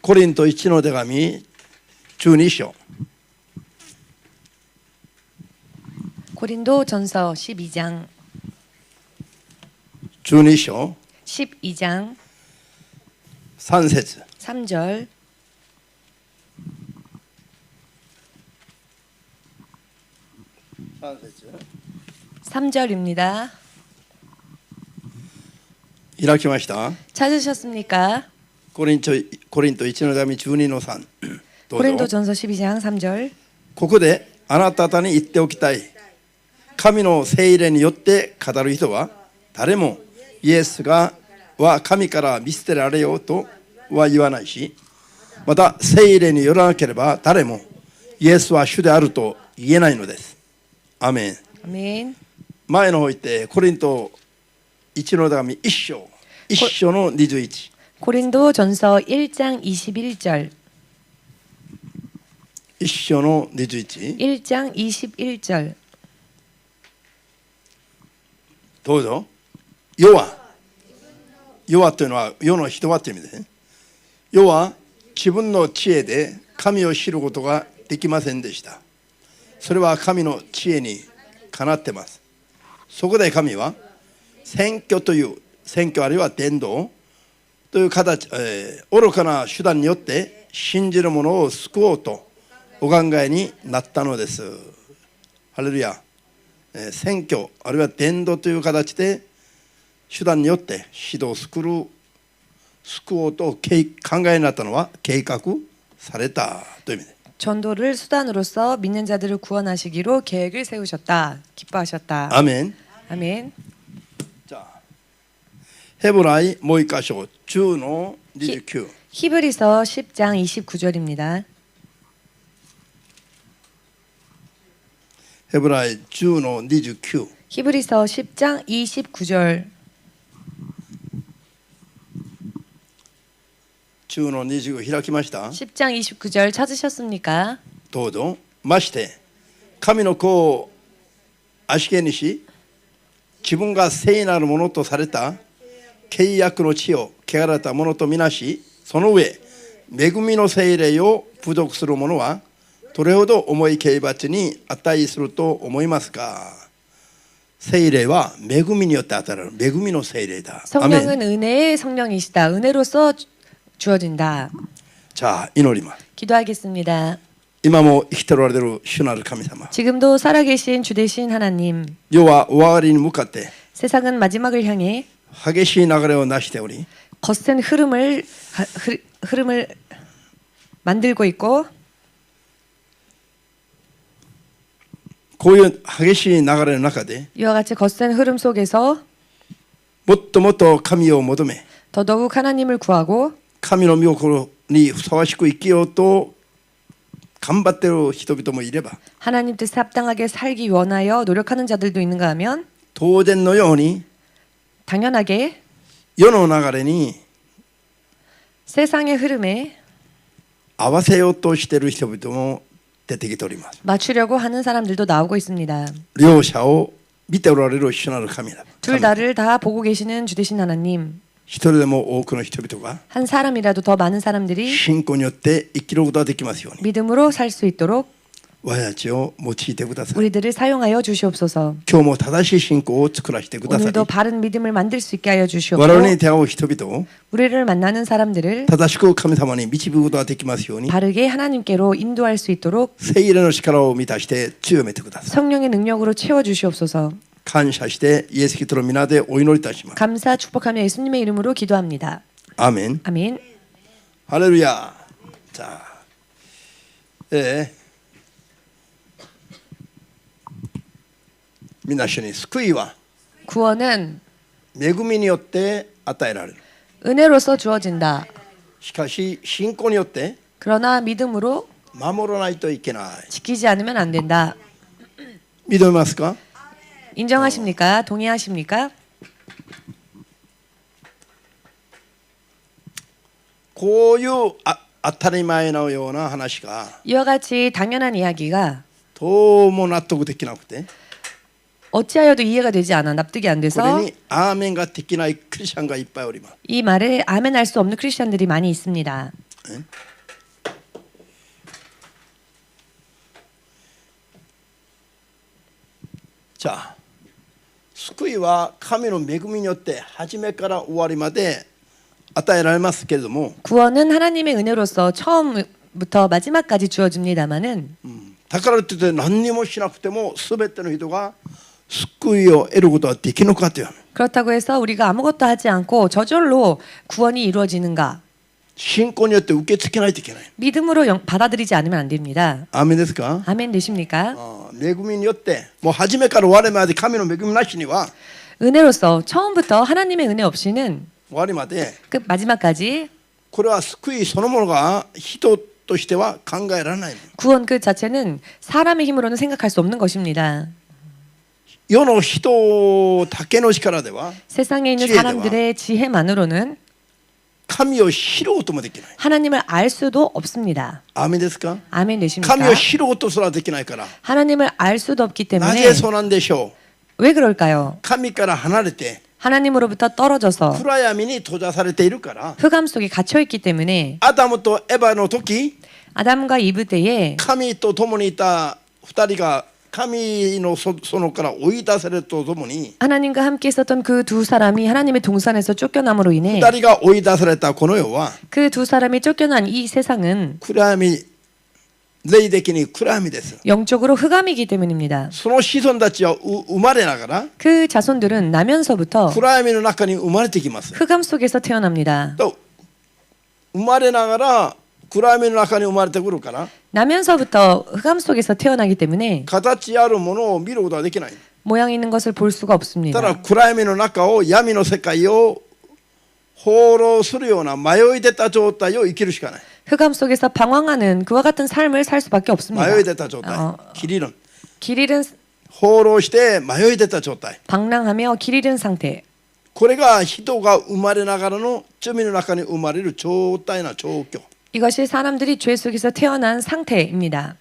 コリント1の手紙12章。 고린도전서 12장 12章 12장 3節 3절 3절입니다. 開きました。 찾으셨습니까? コリント1の手紙12の3。どうぞ。 고린도전서 12장 3절 ここであなた方に言っておきたい。神の聖霊によって語る人は誰もイエスは神から見捨てられようとは言わないし、また聖霊によらなければ誰もイエスは主であると言えないのです。アメン。 아멘. 前の方行ってコリント1の手紙1章の21。 고린도전서 1장 21절 1章の21。 1장 21절 どうぞ。世はというのは世の人はという意味ですね。世は自分の知恵で神を知ることができませんでした。それは神の知恵にかなってます。そこで神は選挙あるいは伝道という形、愚かな手段によって信じる者を救おうとお考えになったのです。ハレルヤ。選挙あるいは伝道という形で手段によって指導を救おうと考えになったのは計画されたという意味です。 전도를 수단으로서 믿는 자들을 구원하시기로 계획을 세우셨다. 기뻐하셨다. 아멘. 아멘. 자, 헤브라이もう一箇所10の29。 히브리서 10장 29절입니다. ヘブライ10の29。 히브리서 10장 29절 10の29開きました。 10장 29절 찾으셨습니까? どうぞ。まして神の子を足毛にし自分が聖なるものとされた契約の地を汚れたものとみなし、その上恵みの聖霊を侮辱する者はどれほど重い刑罰に値すると思いますか。聖霊は恵みによって与えられる恵みの聖霊だ。 성령은 은혜의 성령이시다. 은혜로서 주어진다. 자, 祈ります。 기도하겠습니다. 今も生きておられる主なる神様。 지금도 살아계신 주 되신 하나님. 世は終わりに向かって 세상은 마지막을 향해 激しい流れをなしており、 거센 흐름을 만들고 있고 こういう激しい流れの中で 이와 같이 거센 흐름 속에서 もっともっと神を求め 더더욱 하나님을 구하고 神の御心にふさわしく生きようと頑張っている人々もいれば、 하나님 뜻에 합당하게 살기 원하여 노력하는 자들도 있는가 하면 当然のように 당연하게 世の流れに 세상의 흐름에 合わせようとしている人々も出てきております。 맞추려고 하는 사람들도 나오고 있습니다. 両者を見ておられる主なる神だ。 둘 다를 다 보고 계시는 주 되신 하나님. 一人でも多くの人々が 한 사람이라도 더 많은 사람들이 信仰によって生きることができますように 믿음으로 살 수 있도록 我たちを用いてください。 우리들을 사용하여 주시옵소서. 今日も正しい信仰を作らせてください。 오늘도 바른 믿음을 만들 수 있게 하여 我 주시옵고 々に出会う人々を 우리를 만나는 사람들을 正しく神様に導くことができますように 바르게 하나님께로 인도할 수 있도록 聖霊の力を満たして強めてください。 성령의 능력으로 채워 주시옵소서. 感謝してイエス・キリストの皆でお祈りいたします。 감사 축복하며 예수님의 이름으로 기도합니다. アーメン。 아멘. ハレルヤ。자、皆一緒に救いは 구원은 恵みによって与えられる。 은혜로서 주어진다. しかし信仰によって 그러나 믿음으로 守らないといけない。 지키지 않으면 안 된다. 認めますか？ 인정하십니까? 동의하십니까? こういう当たり前のような話が 이와 같이 당연한 이야기가 どうも納得できなくて 어찌하여도 이해가 되지 않아 납득이 안 こ 돼서 れにアーメンができないクリスチャンがいっぱいおります。 이 말에 아멘할 수 없는 크리스천들이 많이 있습니다. 자, 救いは神の恵みによって初めから終わりまで与えられますけれども、 구원은 하나님의 은혜로서 처음부터 마지막까지 주어집니다마는 だからといって何にもしなくても全ての人が救いを得ることはできるのかという。 그렇다고 해서 우리가 아무것도 하지 않고 저절로 구원이 이루어지는가? 信仰によって受け付けないといけない。 믿음으로 받아들이지 않으면 안 됩니다. アーメンですか？ 아멘 되십니까? 恵みによってもう初めから終わりまで神の恵みなしには 은혜로서 처음부터 하나님의 은혜 없이는 終わりまで 그 마지막까지 これは救いそのものが人としては考えられない。 구원 그 자체는 사람의 힘으로는 생각할 수 없는 것입니다. 世の人だけの力では 세상에 있는 지혜와 사람들의 지혜만으로는 神を知ることもできない。 하나님을 알 수도 없습니다. アーメンですか？ 아멘 되십니까? 神を知ることすらできないから 하나님을 알 수도 없기 な 때문에 ぜそうなんでしょう。 왜 그럴까요? 神から離れて 하나님으로부터 떨어져서 暗闇に閉ざされているから 흑암 속에 갇혀 있기 때문에 アダムとエバの時 아담과 이브 때에 神と共にいた二人が神の園から追い出されるとともに 하나님과 함께 있었던 그 두 사람이 하나님의 동산에서 쫓겨남으로 인해 二人が追い出されたこの世は 그 두 사람이 쫓겨난 이 세상은 暗闇霊的に暗闇です。 영적으로 흑암이기 때문입니다. その子孫たちは生まれながら 그 자손들은 나면서부터 暗闇の中に生まれてきます。 흑암 속에서 태어납니다. と生まれながら暗闇の中に生まれてくるから 나면서부터 흑암 속에서 태어나기 때문에 形あるものを見ることはできない。 모양 있는 것을 볼 수가 た 없습니다. だ暗闇の中を闇の世界を放浪するような迷い出た状態を生きるしかない。 흑암 속에서 방황하는 그와 같은 삶을 살 수밖에 없습니다. 迷い出た状態 어, 切りる 길 잃은 放浪して迷い出た状態 방랑하며 길 잃은 상태. これが人が生まれながらの罪の中に生まれる状態な状況 이것이 사람들이 죄 속에서 태어난 상태입니다.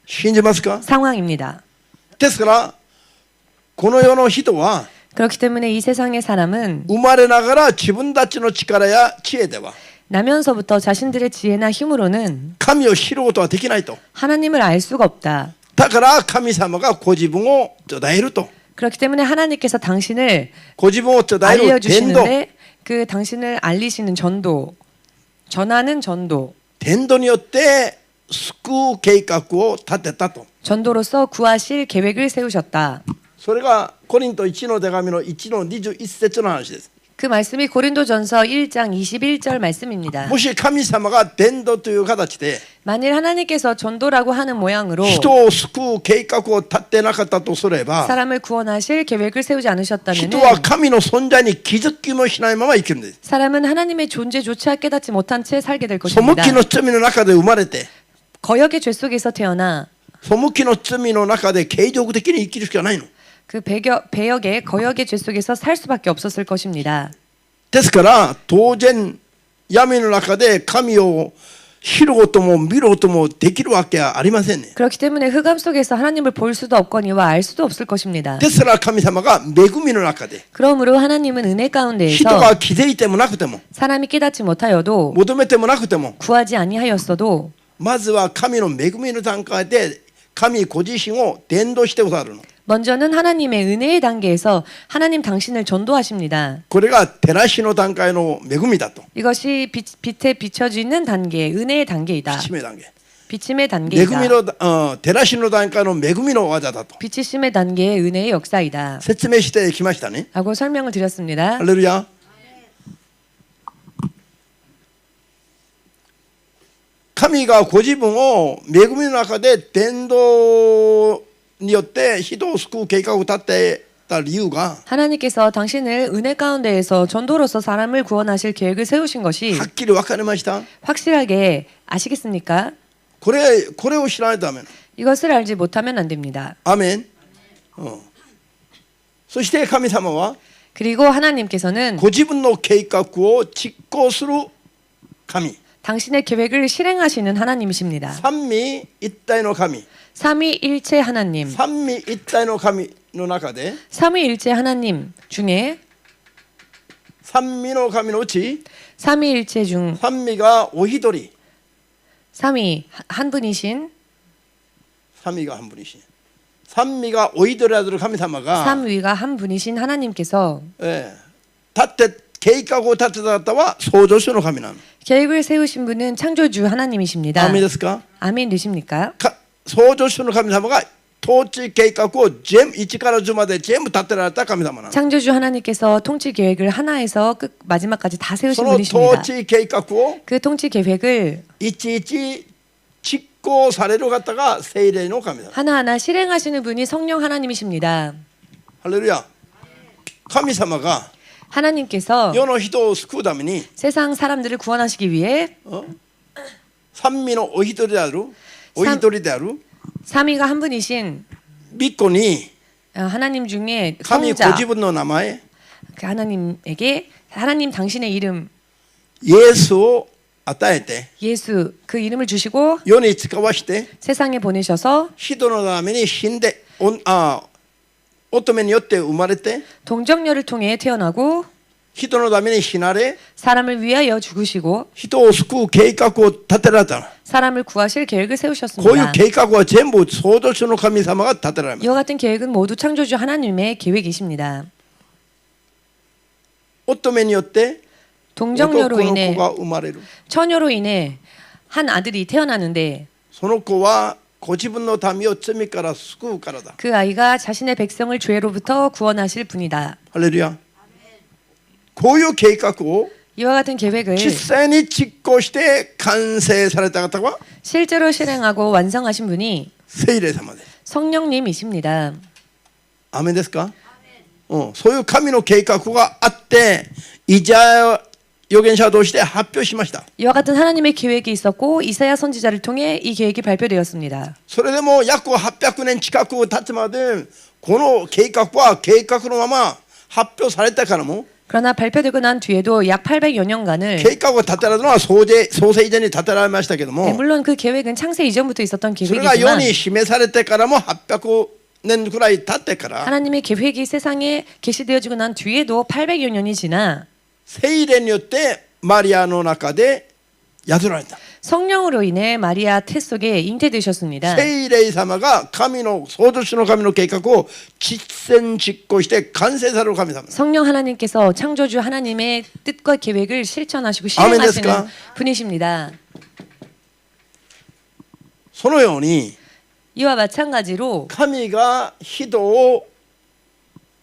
信じますか？ 상황입니다. ですからこの世の人は 그렇기 때문에 이 세상의 사람은 生まれながら自分たちの力や知恵では 나면서부터 자신들의 지혜나 힘으로는 神を知ることはできないと。 하나님을 알 수가 없다. だから神様がご自分を伝えると。 그렇기 때문에 하나님께서 당신을 ご自分を伝える伝道 알려주시는데 그 당신을 알리시는 전도, 전하는 전도, 伝道によって救う計画を立てたと。 전도로서 구하실 계획을 세우셨다. それがコリント1の手紙の1の21節の話です。 그 말씀이 고린도전서 1장 21절 말씀입니다. もし神様が伝道という形で 만일 하나님께서 전도라고 하는 모양으로 人を救う計画を立てなかったとすれば 사람을 구원하실 계획을 세우지 않으셨다면 人は神の存在に気づきもしないまま生きるんです。 사람은 하나님의 존재조차 깨닫지 못한 채 살게 될 背 것입니다. きの罪の中で生まれて 거역의 죄 속에서 태어나 背きの罪の中で継続的に生きるしかないの。 그 배역의 거역의 죄 속에서 살 수밖에 없었을 것입니다. ですから当然闇の中で神を知ることも見ることもできるわけはありませんね。 그렇기 때문에 흑암 속에서 하나님을 볼 수도 없거니와 알 수도 없을 것입니다. ですから神様が恵みの中で 그러므로 하나님은 은혜 人 가운데에서 が気づいてもなくても 사람이 깨닫지 못하여도 求めてもなくても 구하지 아니하였어도 まずは神の恵みの段階で神ご自身を伝道してくださるの。 먼저는 하나님의 은혜의 단계에서 하나님 당신을 전도하십니다. これが照らしの段階の恵みだと。 이것이 빛에 비춰지는 단계, 은혜의 단계이다. 七名段階。 비침의 恵 단계이다. みの照らしの段階の恵みの技だと 비치심의 단계의 은혜의 역사이다. 説明してきましたね。 라고 설명을 드렸습니다. ハレルヤ。神がご自分を恵みの中で伝道によって人を救う計画を立てた理由が 하나님께서 당신을 은혜 가운데에서 전도로서 사람을 구원하실 계획을 세우신 것이 はっきり分かりました。 확실하게 아시겠습니까? これを知らないとダメ。 이것을 알지 못하면 안 됩니다. アメン。そして神様は 그리고 하나님께서는 ご自分の計画を実行する神。 당신의 계획을 실행하시는 하나님이십니다. 三位一体の神。 삼위일체 하나님, 三位一体の神の中で 삼위일체 하나님 중에 三位の神のうち 삼위일체 중 三位がお一人 삼위 한 분이신 三位が半分にし三位がお一人ある神様が 삼위가 한 분이신 하나님께서 立って計画を立てた方は創造主の神なの。 계획을 세우신 분은 창조주 하나님이십니다. アーメンですか？ 아멘 되십니까? 創造主の神様が統治計画を全部1から10まで全部立てられた神様なの。 창조주 하나님께서 통치 계획을 하나에서 끝 마지막까지 다 そ 세우신 の 분이십니다. 統治計画を 그 통치 계획을 いちいち実行される方が聖霊の神様。 하나하나 실행하시는 분이 성령 하나님이십니다. ハレルヤ。神様が 하나님께서 世の人を救うために 세상 사람들을 구원하시기 위해 三位のお一人であるお一人である 삼위가 한 분이신 御子に 하나님 중에 神ご 성자 自分の名前 그 하나님에게 하나님 당신의 이름 イエスを与えて 예수 그 이름을 주시고 世に使わして 세상에 보내셔서 人のために死んで乙女によって生まれて 동정녀를 통해 태어나고 人のために死なれ 사람을 위하여 죽으시고 人を救う計画を立てられた。 사람을 구하실 계획을 こういう 세우셨습니다. 計画は全部創造主の神様が立てられます。 이와 같은 계획은 모두 창조주 하나님의 계획이십니다. 乙女によって 동정녀로 男の子 인해 が生まれる。 처녀로 인해 한 아들이 태어나는데 その子はご自分の民を罪から救うからだ。 그 아이가 자신의 백성을 죄로부터 구원하실 분이다. ハレルヤ。こういう計画を 이와 같은 계획을 実際に実行して完成された方は 실제로 실행하고 완성하신 분이 聖霊様です。 성령님이십니다. アーメンですか？そういう神の計画があってイザヤ預言者を通して発表しました。 이와 같은 하나님의 계획이 있었고 이사야 선지자를 통해 이 계획이 발표되었습니다. それでも約800年近く経つまでこの計画は計画のまま発表されたからも 그러나 발표되고 난 뒤에도 약 800여 년간을 計画を立てられるのは創世以前に立てられましたけど 네, も 물론 그 계획은 창세 이전부터 있었던 それが世 계획이지만 に示されてからも800年くらい経ってから 하나님의 계획이 세상에 계시되어지고 난 뒤에도 800여 년이 지나 聖霊によってマリアの中で宿られた。 성령으로 인해 마리아 태 속에 잉태되셨습니다. 聖霊様が神の創造主の神の計画を実践実行して完成される神様。 성령 하나님께서 창조주 하나님의 뜻과 계획을 실천하시고 아멘 실행하시는 됐을까? 분이십니다. そのように 이와 마찬가지로 神が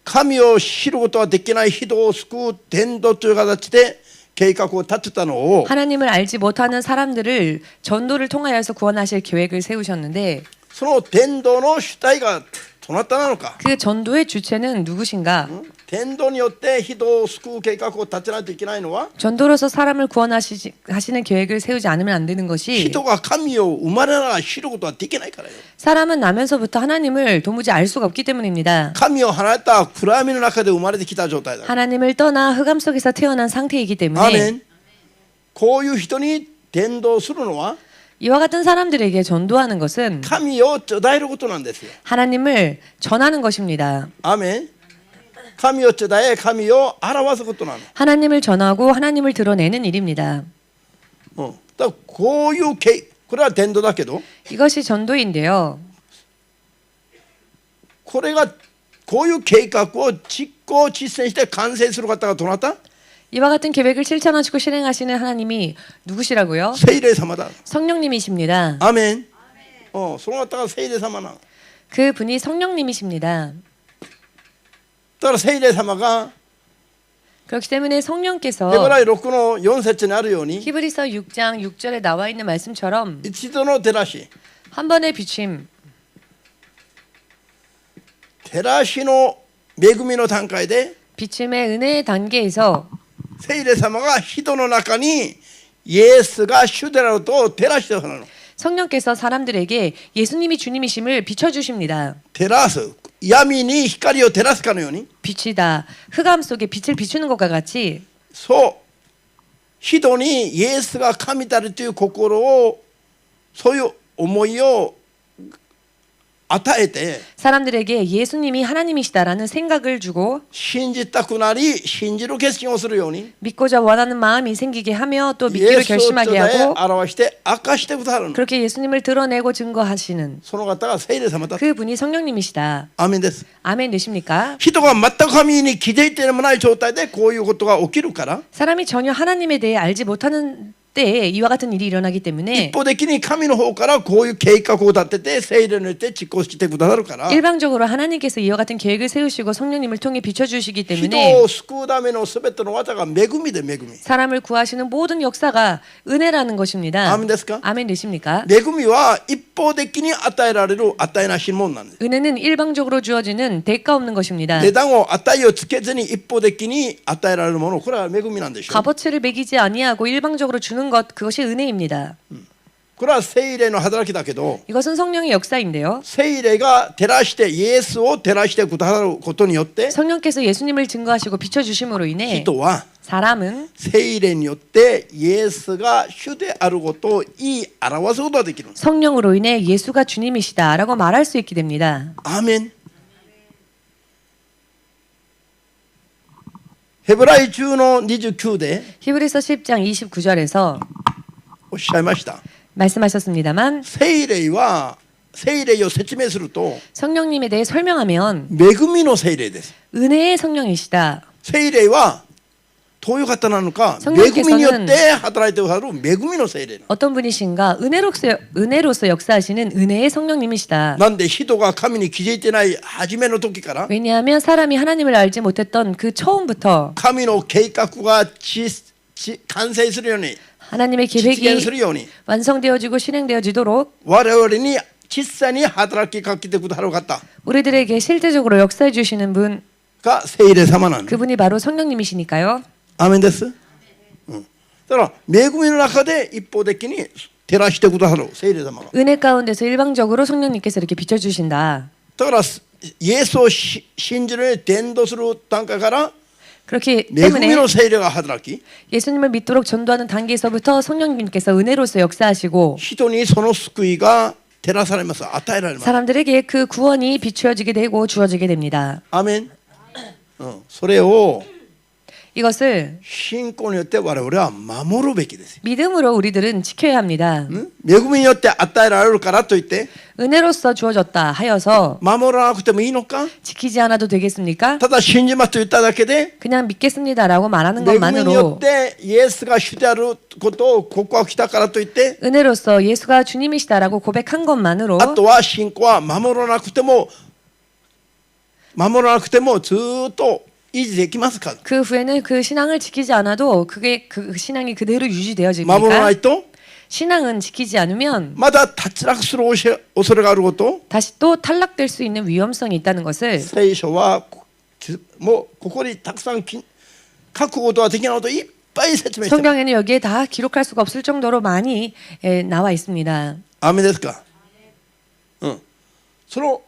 神を知ることはできない人を救う伝道という形で計画を立てたのを 하나님을 알지 못하는 사람들을 전도를 통하여서 구원하실 계획을 세우셨는데 その伝道の主体がどなたなのか。 그 전도의 주체는 누구신가? 伝道によって人を救う計画を立てないといけないのは 전도로서 사람을 구원하시는 계획을 세우지 않으면 안 되는 것이 人が神を生まれながら知ることはできないからよ。 사람은 나면서부터 하나님을 도무지 알 수가 없기 때문입니다. 神を離れた暗闇の中で生まれてきた状態だ。 하나님을 떠나 흑암 속에서 태어난 상태이기 アー 때문에 メン。こういう人に伝道するのは 이와 같은 사람들에게 전도하는 것은 神を伝えることなんですよ。 하나님을 전하는 것입니다. アーメン。神を伝え神を表すことなの。 하나님을 전하고 하나님을 드러내는 일입니다. だからこういうこれは伝道だけど 이것이 전도인데요. これがこういう計画を実行実践して完成する方がどなた？ 이와 같은 계획을 실천하시고 실행하시는 하나님이 누구시라고요? 聖霊様だ。 성령님이십니다. アーメン。その方が聖霊様なの。 그 분이 성령님이십니다. だから聖霊様が 그렇기 때문에 성령께서 ヘブライ6の4節にあるように 히브리서 6장 6절에 나와 있는 말씀처럼 一度の照らし 한 번의 비침, 照らしの恵みの段階で 비침의 은혜의 단계에서 聖霊様が人の中にイエスが主であると照らしてくださるの。 성령께서 사람들에게 예수님이 주님이심을 비춰주십니다. 照らす闇に光を照らすかのように 빛이다. 흑암 속에 빛을 비추는 것과 같이 そう人にイエスが神であるという心をそういう思いを与えて 사람들에게 예수님이 하나님이시다라는 생각을 주고 信じたくなり信じる決心をするように 믿고자 원하는 마음이 생기게 하며 또 イ 믿기로 エスを 결심하게 で 하고 表して明かしてくださるの 그렇게 예수님을 드러내고 증거하시는 その方が聖霊様だ 그분이 성령님이시다. アーメンです 아멘 되십니까? 人が全く神に気づいてもない状態でこういうことが起きるから 사람이 전혀 하나님에 대해 알지 못하는 때에 이와 같은 일이 일어나기 때문에 一方的に神の方からこういう計画を立てて聖霊によって実行してくださるから 일방적으로 하나님께서 이와 같은 계획을 세우시고 성령님을 통해 비춰주시기 人 때문에 を救うための全ての技が恵みで恵み 사람을 구하시는 모든 역사가 은혜라는 것입니다. アーメンですか 아멘 되십니까? 恵みは一方的に与えられる与えなしものなんです 은혜는 일방적으로 주어지는 대가 없는 것입니다. 値段を値をつけずに一方的に与えられるものこれは恵みなんでしょう 값어치를 매기지 아니하고 일방적으로 주는 것 그것이 은혜입니다. これは聖霊の働きだけど 이것은 성령의 역사인데요. 聖霊が照らしてイエスを照らしてくださることによって 성령께서 예수님을 증거하시고 비춰주심으로 인해 人は 사람은 聖霊によってイエスが主であることを言い表すことができるんです 성령으로 인해 예수가 주님이시다라고 말할 수 있게 됩니다. アーメンヘブライ中の29で 히브리서 10장 29절에서 おっしゃいました 말씀하셨습니다만 聖霊は聖霊を説明すると 성령님에 대해 설명하면 恵みの聖霊です 은혜의 성령이시다. 聖霊はどういう方なのか 성령께서는 恵みによって働いてくださる恵みの聖霊 어떤 분이신가 은혜로서 역사하시는 은혜의 성령님이시다. なんで人が神に気づいてない初めの時から 왜냐하면 사람이 하나님을 알지 못했던 그 처음부터 神の計画が完成するように 하나님의 実現す 계획이 るように 완성되어지고 실행되어지도록 我々に実際に働きかけてくださる方 우리들에게 실제적으로 역사해 주시는 분 が聖霊様なんです 그분이 바로 성령님이시니까요. アーメンです、だから恵みの中で一方的に照らしてくださる聖霊様が 은혜 가운데서 일방적으로 성령님께서 이렇게 비춰주신다. だからイエスを信じる伝道する段階から 그렇기 恵み 때문에 の聖霊が働き 예수님을 믿도록 전도하는 단계에서부터 성령님께서 은혜로서 역사하시고 人にその救いが照らされます、与えられます。 사람들에게 그 구원이 비추어지게 되고 주어지게 됩니다. アーメン、それを 이것을 信仰によって我々は守るべきですよ。 믿음으로 우리들은 지켜야 합니다. 恵みによって与えられるからといって 은혜로서 주어졌다 하여서 守らなくてもいいのか、 지키지 않아도 되겠습니까? ただ信じますと言っただけで 그냥 믿겠습니다라고 말하는 恵みによ 것만으로 ってイエスが主であることを告白したからといって 은혜로서 예수가 주님이시다라고 고백한 것만으로 あとは信仰は守らなくてもずっと維持できますか。 그 후에는 그 신앙을 지키지 않아도 그게 그 신앙이 그대로 守らな 유지되어집니까? いと 신앙은 지키지 않으면 まだ脱落する恐れがあること 다시 또 탈락될 수 있는 위험성이 있다는 것을 聖書はもうここにたくさん書くことはできないこといっぱい説明してます。 성경에는 여기에 다 기록할 수가 없을 정도로 많이 나와 있습니다. アーメンですか。その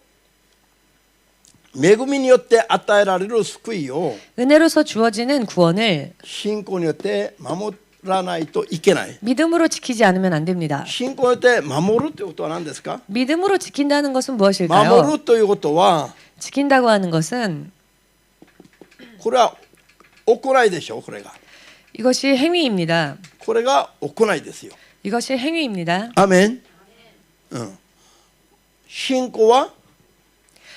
恵みによって与えられる救いを 은혜로서 주어지는 구원을 信仰によって守らないといけない。 믿음으로 지키지 않으면 안 됩니다. 信仰によって守るということは何ですか。 믿음으로 지킨다는 것은 무엇일까요? 守るということは 지킨다고 하는 것은 これは行いでしょ。これが 이것이 행위입니다. これが行いですよ。 이것이 행위입니다. アーメン。信仰は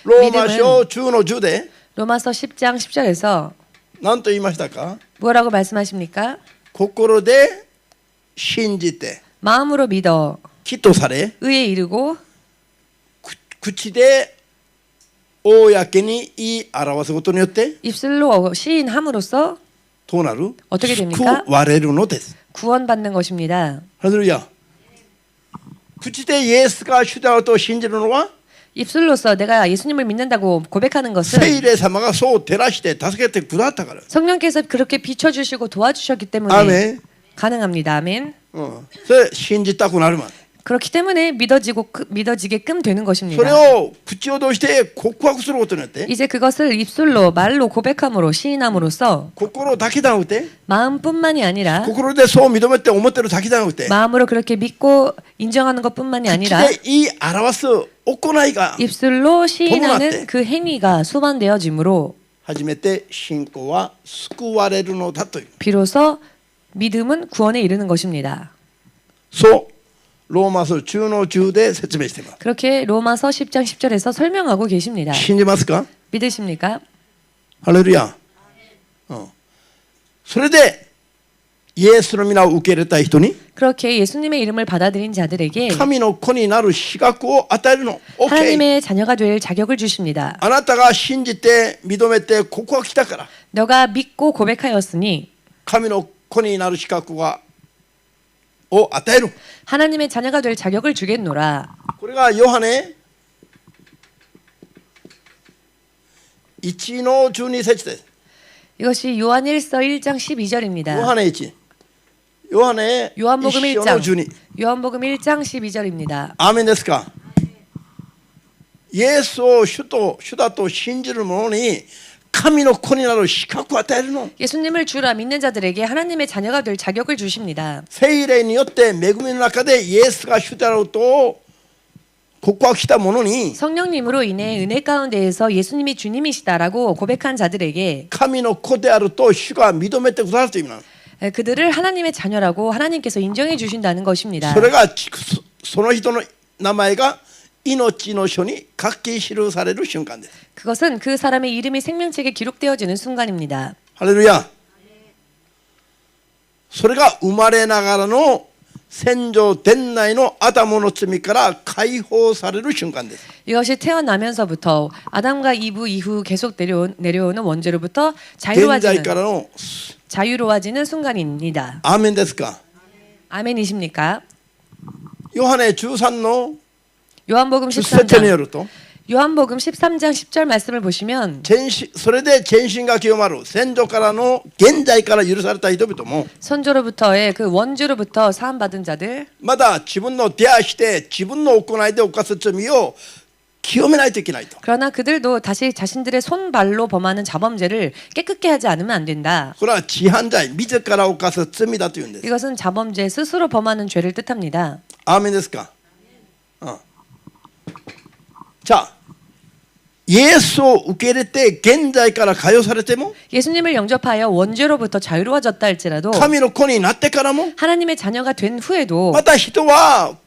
ローマ書10の10で 로마서 10장 10절에서 何と言いましたか。 뭐라고 말씀하십니까? 心で信じて 마음으로 믿어 義とされ 의에 이르고 口で公に言い表すことによって 입술로 시인함으로써 どうなる。 어떻게 됩니까? 救われるのです。 구원받는 것입니다. 할렐루야。口でイエスが主であると信じるのは 입술로서 내가 예수님을 믿는다고 고백하는 聖 것은 霊様がそう照らして助けてくださったから。 성령께서 그렇게 비춰주시고 도와주셨기 때문에 아멘. 가능합니다. 아멘. それ信じたくなるまで。 그렇기 때문에 믿어지게끔 되는 それ 것입니다. を口を通して告白することによって 이제 그것을 입술로 말로 고백함으로 시인함으로써 心だけじゃなくて 마음뿐만이 아니라 心でそう認めて思ってるだけじゃなくて 마음으로 그렇게 믿고 인정하는 것뿐만이 口 아니라 で言い表す行いが 입술로 도문화돼. 시인하는 그 행위가 수반되어지므로 初めて信仰は救われるのだという 비로소 믿음은 구원에 이르는 것입니다. そうローマ書中の10で説明しています 그렇게 로마서 10장 10절에서 설명하고 계십니다. 信じますか 믿으십니까? ハレルヤ、それでイエスの皆を受け入れた人に 그렇게 예수님의 이름을 받아들인 자들에게 神の子になる資格を与えるの OK 하나님의 자녀가 될 자격을 주십니다. あなたが信じて認めて告白したから 너가 믿고 고백하였으니 神の子になる資格を与える 하나님의 자녀가 될 자격을 주겠노라. これがヨハネ1の12節です 이것이 요한 1서 1장 ヨ 12절입니다. ハネ1ヨハネ 요한복음 1章の 1장 12 요한복음 1장 12절입니다. アーメンですかイエスを主だと信じる者に神の子になる資格を与えるの 예수님을 주라 믿는 자들에게 하나님의 자녀가 될 자격을 주십니다. 聖霊によって恵みの中でイエスが主であると告白した者に 성령님으로 인해 은혜 가운데에서 예수님이 주님이시다라고 고백한 자들에게 神の子であると主が認めてくださるという意味なの 그들을 하나님의 자녀라고 하나님께서 인정해 주신다는 것입니다. それがその人の名前が命の書に書き記される瞬間です 그것은 그 사람의 이름이 생명책에 기록되어지는 순간입니다. ハレルヤそれが生まれながらの戦場殿内のアダムの罪から解放される瞬間です 이것이 태어나면서부터 아담과 이브 이후 계속 내려오는 원죄로부터 現在からの 자유로워지는 순간입니다. アーメンですか 아멘이십니까? ヨハネ13の 요한복음 10節によ 13장 ると 요한복음 13장 10절 말씀을 보시면 それで献身が清まる先祖からの現在から許された人々も 선조로부터의 그 원주로부터 사함받은 자들 まだ自分の手足で自分の行いで犯す罪を清めないといけないと 그러나 그들도 다시 자신들의 손발로 범하는 자범죄를 깨끗게 하지 않으면 안 된다. これは自犯罪自ら犯す罪だというんです 이것은 자범죄 스스로 범하는 죄를 뜻합니다. アーメンですか、じゃあイエスを受け入れて現在から解放されても 예수님을 영접하여 원죄로부터 자유로워졌다 할지라도 神の子になってからも 하나님의 자녀가 된 후에도 また人は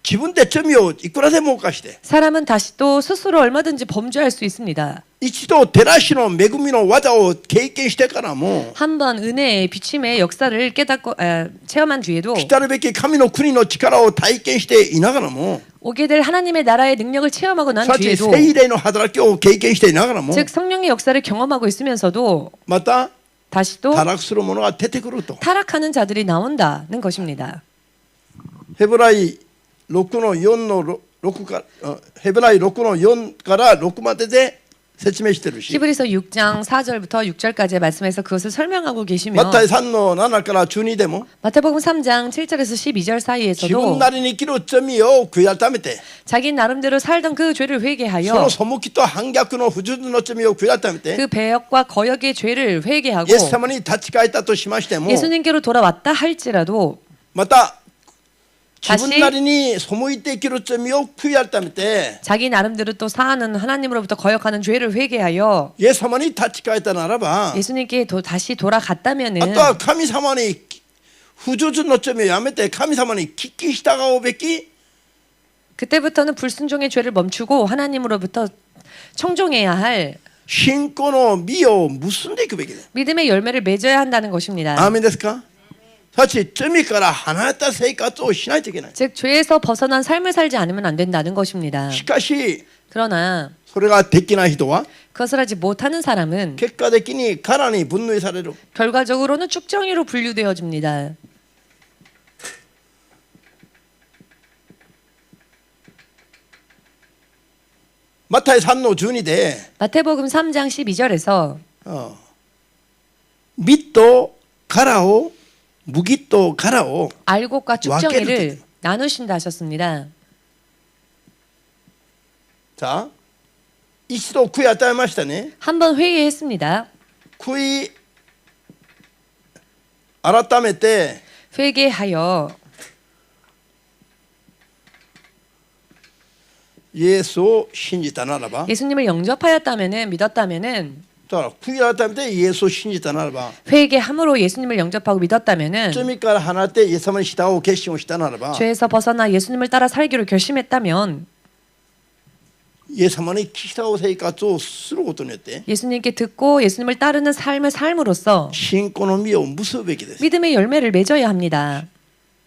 自分で罪をいくらでも犯して 사람은 다시 또 스스로 얼마든지 범죄할 수 있습니다. 一度照らしの恵みの技を経験してからも 한번 은혜의 비침의 역사를 깨닫고 체험한 뒤에도 来たるべき神の国の力を体験していながらも 오게 될 하나님의 나라의 능력을 체험하고 난 すなわち 뒤에도 聖霊の働きを経験していながらも 즉 성령의 역사를 경험하고 있으면서도 また 다시 또 堕落する者が出てくると 타락하는 자들이 나온다는 것입니다. ヘブライ6の4の6からヘブライ6の4から6までで説明してるし 히브리서 6장 4절부터 6절까지의 말씀에서 그것을 설명하고 マ 계시며 タイ3の7から12でも 마태복음 3장 7절에서 12절 自分 사이에서도 なりに生きる罪を悔い改めて 자기 나름대로 살던 그 죄를 その 회개하여 背きと反逆の不純の罪を悔い改めて 그 배역과 거역의 죄를 イ 회개하고 エス様に立ち返ったとしましても 예수님께로 돌아왔다 할지라도 また 다시 自分なりに背いて生きる罪を悔い改めて 자기 나름대로 또 사하는 하나님으로부터 거역하는 죄를 회개하여 イエス様に立ち返ったならば 예수님께 다시 돌아갔다면은 あとは神様に不純の罪をやめて神様に聞き従うべき 그때부터는 불순종의 죄를 멈추고 하나님으로부터 청종해야 할 信仰の実を結んでいくべきです 믿음의 열매를 맺어야 한다는 것입니다. アーメンですかただし罪から離れた生活をしないといけない 즉 죄에서 벗어난 삶을 살지 않으면 안 된다는 것입니다. しかし 그러나 それができない人は 그것을 하지 못하는 사람은 結果的に殻に分類される 결과적으로는 축정이로 분류되어집니다. 마타이 3の12で 마태복음 3장 12절에서 밑と殻を麦と殻を 알곡과 축정이를 나누신다 하셨습니다. 자, 이치도 구이改めましたね。 한번 회개했습니다. 悔い改めて 회개하여 イエスを信じたならば、 예수님을 영접하였다면은 믿었다면은 だから悔い改めてイエスを信じたならば、 회개함으로 예수님을 영접하고 믿었다면은 罪から離れてイエス様に従う決心をしたならば、 죄에서 벗어나 예수님을 따라 살기로 결심했다면 イエス様に従う生活をすることによって 예수님께 듣고 예수님을 따르는 삶을 삶으로써 信仰の実を結ぶべきです。 믿음의 열매를 맺어야 합니다.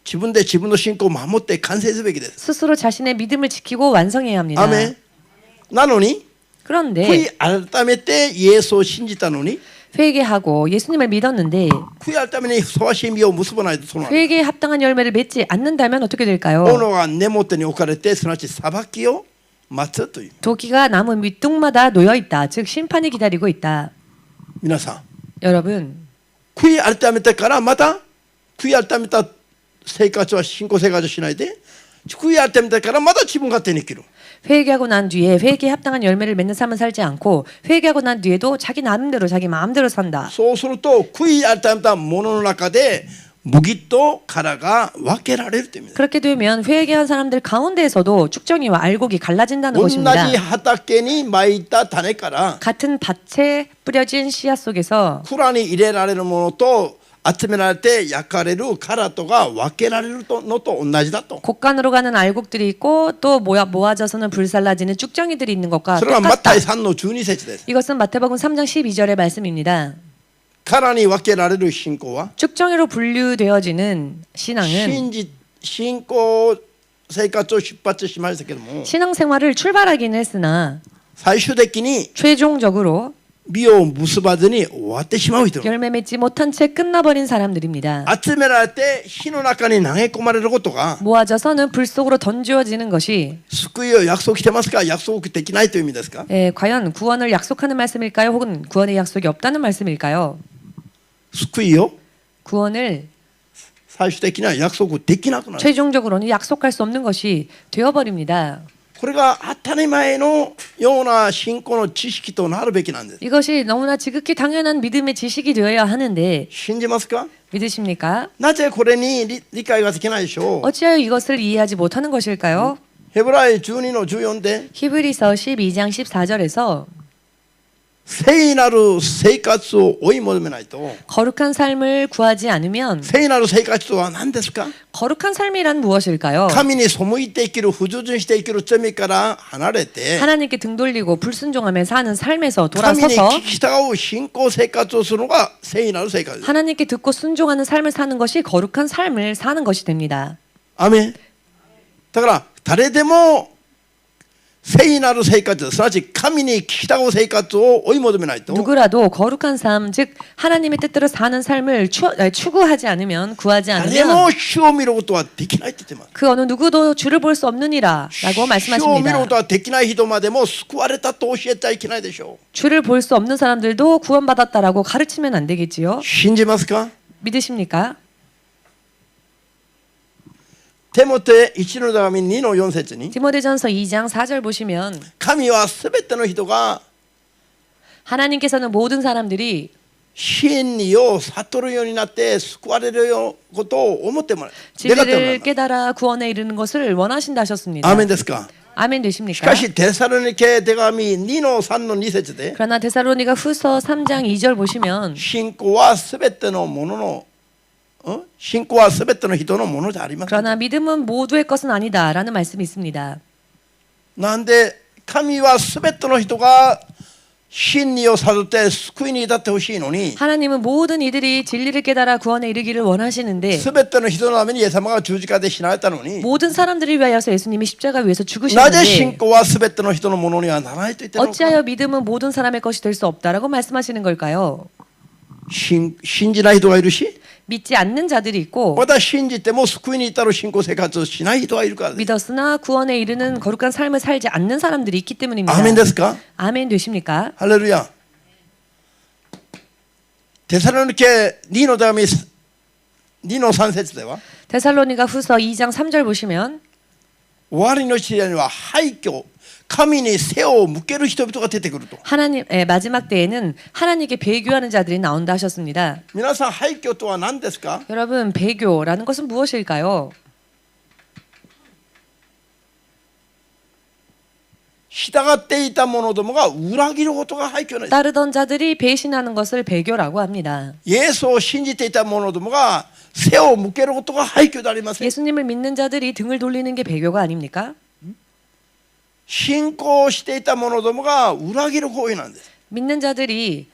自分で自分の信仰を守って完成するべきです。 스스로 자신의 믿음을 지키고 완성해야 합니다. アメン。なのに 그런데 悔い改めてイエスを信じたのに 회개하고 예수님을 믿었는데 悔い改めにふさわしい実を結ばないとそうなる。 회개에 합당한 열매를 맺지 않는다면 어떻게 될까요? 斧が根元に置かれてすなわち裁きを待つという。 도끼가 나무 밑둥마다 놓여 있다. 즉 심판이 기다리고 있다. 皆さん 여러분 悔い改めてからまた悔い改めた生活は信仰生活をしないで悔い改めてからまた自分勝手に生きる。 회개하고 난 뒤에 회개에 합당한 열매를 맺는 삶을 살지 않고 회개하고 난 뒤에도 자기 나름대로 자기 마음대로 산다. そうすると悔い改めたものの中で麦と殻が分けられるという意味です。 그렇게 되면 회개한 사람들 가운데에서도 축정이와 알곡이 갈라진다는 同じ 것입니다. 畑に蒔いた種から 같은 밭에 뿌려진 씨앗 속에서 蔵に入れられるものと集められて焼かれる殻とが分けられるのと同じだと。 곡간으로 가는 알곡들이 있고 또 모아져서는 불살라지는 축정이들이 있는 것과 それが 똑같다. マタイ3の12節です。 이것은 마태복음 3장 12절의 말씀입니다. 殻に分けられる信仰は 축정이로 분류되어지는 신앙은 信仰生活を出発しましたけども 신앙생활을 출발하긴 했으나 最終的に 최종적으로 実を結ばずに終わってしまう人 열매 맺지 못한 채 끝나버린 사람들입니다. 集められて火の中に投げ込まれることが 모아져서는 불 속으로 던지어지는 것이 救いを約束してますか約束できないという意味ですか 과연 구원을 약속하는 말씀일까요? 혹은 구원의 약속이 없다는 말씀일까요? 救いを 구원을 最終的には約束できなくなる 최종적으로는 약속할 수 없는 것이 되어버립니다. これが当たり前のような信仰の知識となるべきなんです 이것이 너무나 지극히 당연한 믿음의 지식이 되어야 하는데 信じますか 믿으십니까? なぜこれに理解ができないでしょう 어찌하여 이것을 이해하지 못하는 것일까요? ヘブライ12の14で 히브리서 12장 14절에서 聖なる生活を追い求めないと 거룩한 삶을 구하지 않으면 聖なる生活とは何ですか 거룩한 삶이란 무엇일까요? 神に背いて生きる不従順して生きる罪から離れて 하나님께 등 돌리고 불순종하며 사는 삶에서 神に 돌아서서 聞き従う信仰生活をするのが聖なる生活です 하나님께 듣고 순종하는 삶을 사는 것이 거룩한 삶을 사는 것이 됩니다. アメンだから誰でも聖なる生活すなわち神に聞き従う生活を追い求めないと 누구라도 거룩한 삶, 즉 하나님의 뜻대로 사는 삶을 추구하지 않으면 구하지 誰 않으면 も主を見ることはできないって言ってます 그 어느 누구도 주를 볼 수 없느니라 라고 主を見る 말씀하십니다. ことはできない人までも救われたと教えてはいけないでしょ 주를 볼 수 없는 사람들도 구원받았다라고 가르치면 안 되겠지요? う信じますか 믿으십니까? テモテ1の手紙2の4節に 디모데전서 2장 4절 보시면 神はすべての人が 하나님께서는 모든 사람들이 真理を悟るようになって救われることを思ってもらう。 진리를 깨달아 구원에 이르는 것을 원하신다 하셨습니다. アーメンですか 아멘 し 되십니까? かしテサロニケ手紙2の3の2節で 그러나 데살로니가 후서 3장 2절 보시면 信仰はすべてのものの信仰はすべての人のものじゃありません。 그러나 믿음은 모두의 것은 아니다라는 말씀이 있습니다. なんで神はすべての人が真理を悟って救いに至ってほしいのに 하나님은 모든 이들이 진리를 깨달아 구원에 이르기를 원하시는데 すべての人のためにイエス様が十字架で死なれたのに 모든 사람들을 위하여서 예수님이 십자가 위에서 なぜ信 죽으셨는데 仰はすべての人のものにはならないと言ってるのか 어찌하여 믿음은 모든 사람의 것이 될 수 없다라고 말씀하시는 걸까요? 信じない人がいるし 믿지 않는 자들이 있고 また信じても救いに至る信仰生活をしない人がいるからです。 믿었으나 구원에 이르는 거룩한 삶을 살지 않는 사람들이 있기 때문입니다. アーメンですか 아멘 되십니까? ハレルヤ。テサロニケ2の手紙2の3節では 데살로니가 후서 2장 3절 보시면 終わりの時代には廃墟神に背を向ける人々が出てくると 하나님의 마지막 때에는 하나님께 배교하는 자들이 나온다 하셨습니다. 皆さん廃墟とは何ですか 여러분, 배교라는 것은 무엇일까요? 従っていた者どもが裏切ることが廃墟なんです 따르던 자들이 배신하는 것을 배교라고 합니다. イエスを信じていた者どもが背を向けることが廃墟でありません 예수님을 믿는 자들이 등을 돌리는 게 배교가 아닙니까? 信仰していた者どもが裏切る行為なんです 믿는 자들이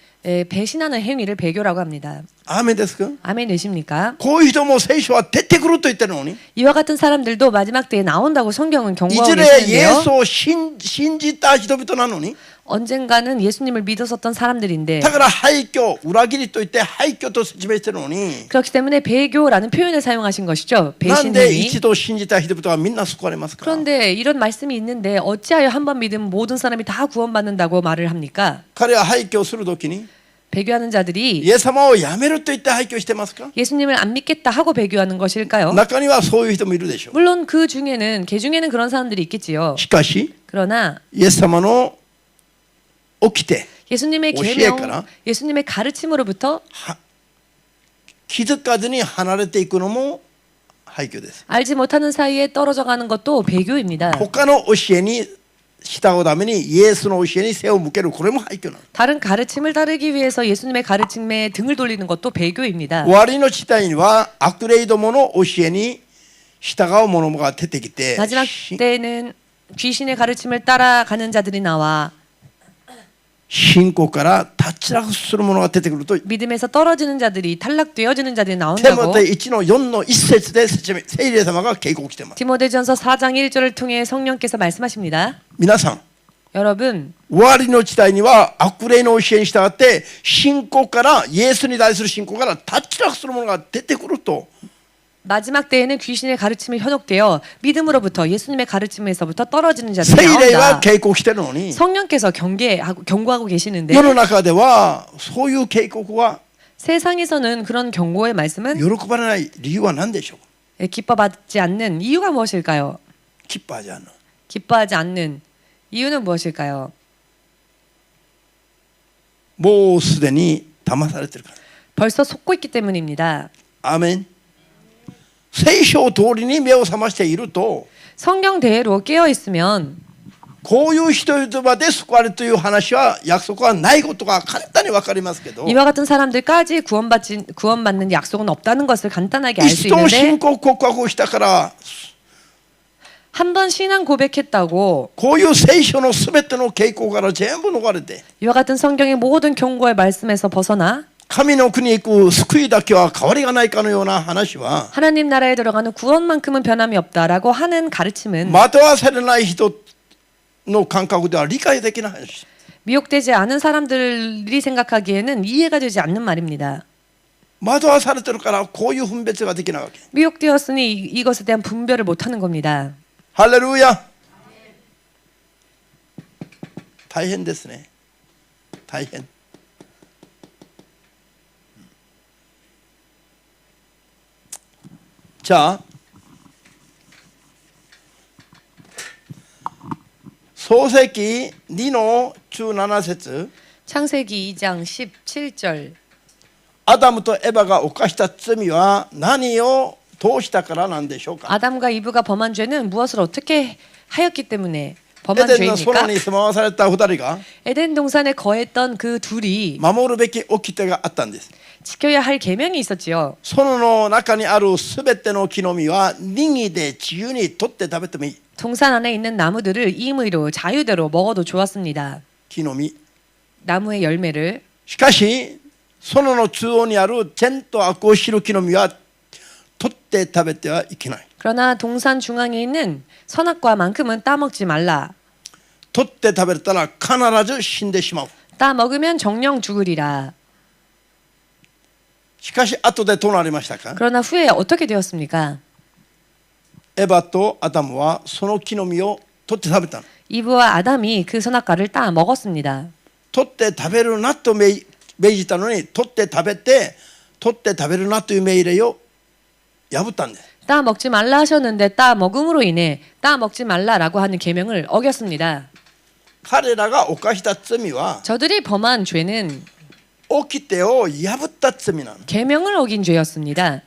배신하는 행위를 배교라고 합니다. アーメンですか 아멘 되십니까? こういう人も聖書は出てくると言ってるのに 이와 같은 사람들도 마지막 때에 나온다고 성경은 い 경고하고 ずれイエ 계시는데요. スを信じた人々なのに 언젠가는 예수님을 믿었었던 사람들인데 だから廃墟裏切りと言って廃墟と説明してるのに 그렇기 때문에 배교라는 표현을 사용하신 것이죠. なんで 배신행위. 一度信じた人々はみんな救われますか 그런데 이런 말씀이 있는데 어찌하여 한 번 믿으면 모든 사람이 다 구원받는다고 말을 합니까? 彼は廃墟をするときに 배교하는 자들이 イエス様をやめると言って廃墟してますか 예수님을 안 믿겠다 하고 배교하는 것일까요? 中にはそういう人もいるでしょう 물론 그 중에는 개 중에는 그런 사람들이 있겠지요. しかし 그러나 イエス様の起きて 예수님의 오시에 계명, 가라. 예수님의 가르침으로부터 気づかずに離れていくのも廃墟です 알지 못하는 사이에 떨어져 가는 것도 배교입니다. 他の教えに従うためにイエスの教えに背を向けるこれも廃墟なの 다른 가르침을 따르기 위해서 예수님의 가르침에 등을 돌리는 것도 배교입니다. 終わりの時代には悪霊どもの教えに従う者が出てきて 마지막 때에는 귀신의 가르침을 따라가는 자들이 나와 信仰から脱落する者が出てくると 믿음에서 떨어지는 자들이 탈락되어지는 자들이 テ 나온다고 モテ1の4の1節で説明聖霊様が警告しています 디모데전서 4장 1절을 통해 성령께서 말씀하십니다. 皆さん 여러분, 終わりの時代には悪霊の教えに従って信仰からイエスに対する信仰から脱落する者が出てくると 마지막 때에는 귀신의 가르침이 현혹되어 믿음으로부터 예수님의 가르침에서부터 떨어지는 자들이 聖霊は 나온다. 警告しているのに 성령께서 경고하고 계시는데 世の中ではそういう警告は 세상에서는 그런 경고의 말씀은 喜ばれない理由は何でしょう 기뻐받지 않는 이유가 무엇일까요? キッパーじゃん 기뻐하지 않는 이유는 무엇일까요? もうすでに騙されてるから 벌써 속고 있기 때문입니다. アーメン聖書通りに目を覚ましていると 성경대로 깨어 있으면 こういう人々で救われるという話は約束はないことが簡単に分かりますけど 이와 같은 사람들까지 구원받는 약속은 없다는 것을 간단하게 알 수 一度信 있는데 仰告白をしたから 한 번 신앙 고백했다고 こういう聖書のすべての傾向から全部逃れて 이와 같은 성경의 모든 경고의 말씀에서 벗어나 神の国へ行く救いだけは変わりがないかのような話は 하나님 나라에 들어가는 구원만큼은 변함이 없다라고 하는 가르침은 惑わされない人の感覚では理解できない話 미혹되지 않은 사람들이 생각하기에는 이해가 되지 않는 말입니다. 惑わされてるからこういう分別ができないわけ 미혹되었으니 이것에 대한 분별을 못하는 겁니다. ハレルヤ大変ですね大変じゃあ創世記2の17節 창세기 2장 17절 アダムとエバが犯した罪は何を通したからなんでしょうか 아담과 이브가 범한 죄는 무엇을 어떻게 하였기 때문에 エ 범한 デンの園 죄입니까? に住まわされた2人が 에덴 동산에 거했던 그 둘이 守るべき掟があったんです 지켜야 할 계명이 있었지요. 園の中にあるすべての木の実は任意で自由に取って食べてもいい 동산 안에 있는 나무들을 임의로 자유대로 먹어도 좋았습니다. 木の実 나무의 열매를 しかし園の中央にある善と悪を知る木の実は取って食べてはいけない 그러나 동산 중앙에 있는 선악과만큼은 따먹지 말라. 取って食べたら必ず死んでしまう 따먹으면 정령 죽으리라. しかし後でどうなりましたか 그러나 후에 어떻게 되었습니까? エバとアダムはその木の実を取って食べたの 이브와 아담이 그 선악과를 따 먹었습니다. 取って食べるなと命じたのに取って食べるなという命令を破ったんです。 따 먹지 말라 하셨는데 따 먹음으로 인해 따 먹지 말라라고 하는 계명을 어겼습니다. 彼らが犯した罪は 저들이 범한 죄는 掟を破った罪なの。 계명을 어긴 죄였습니다.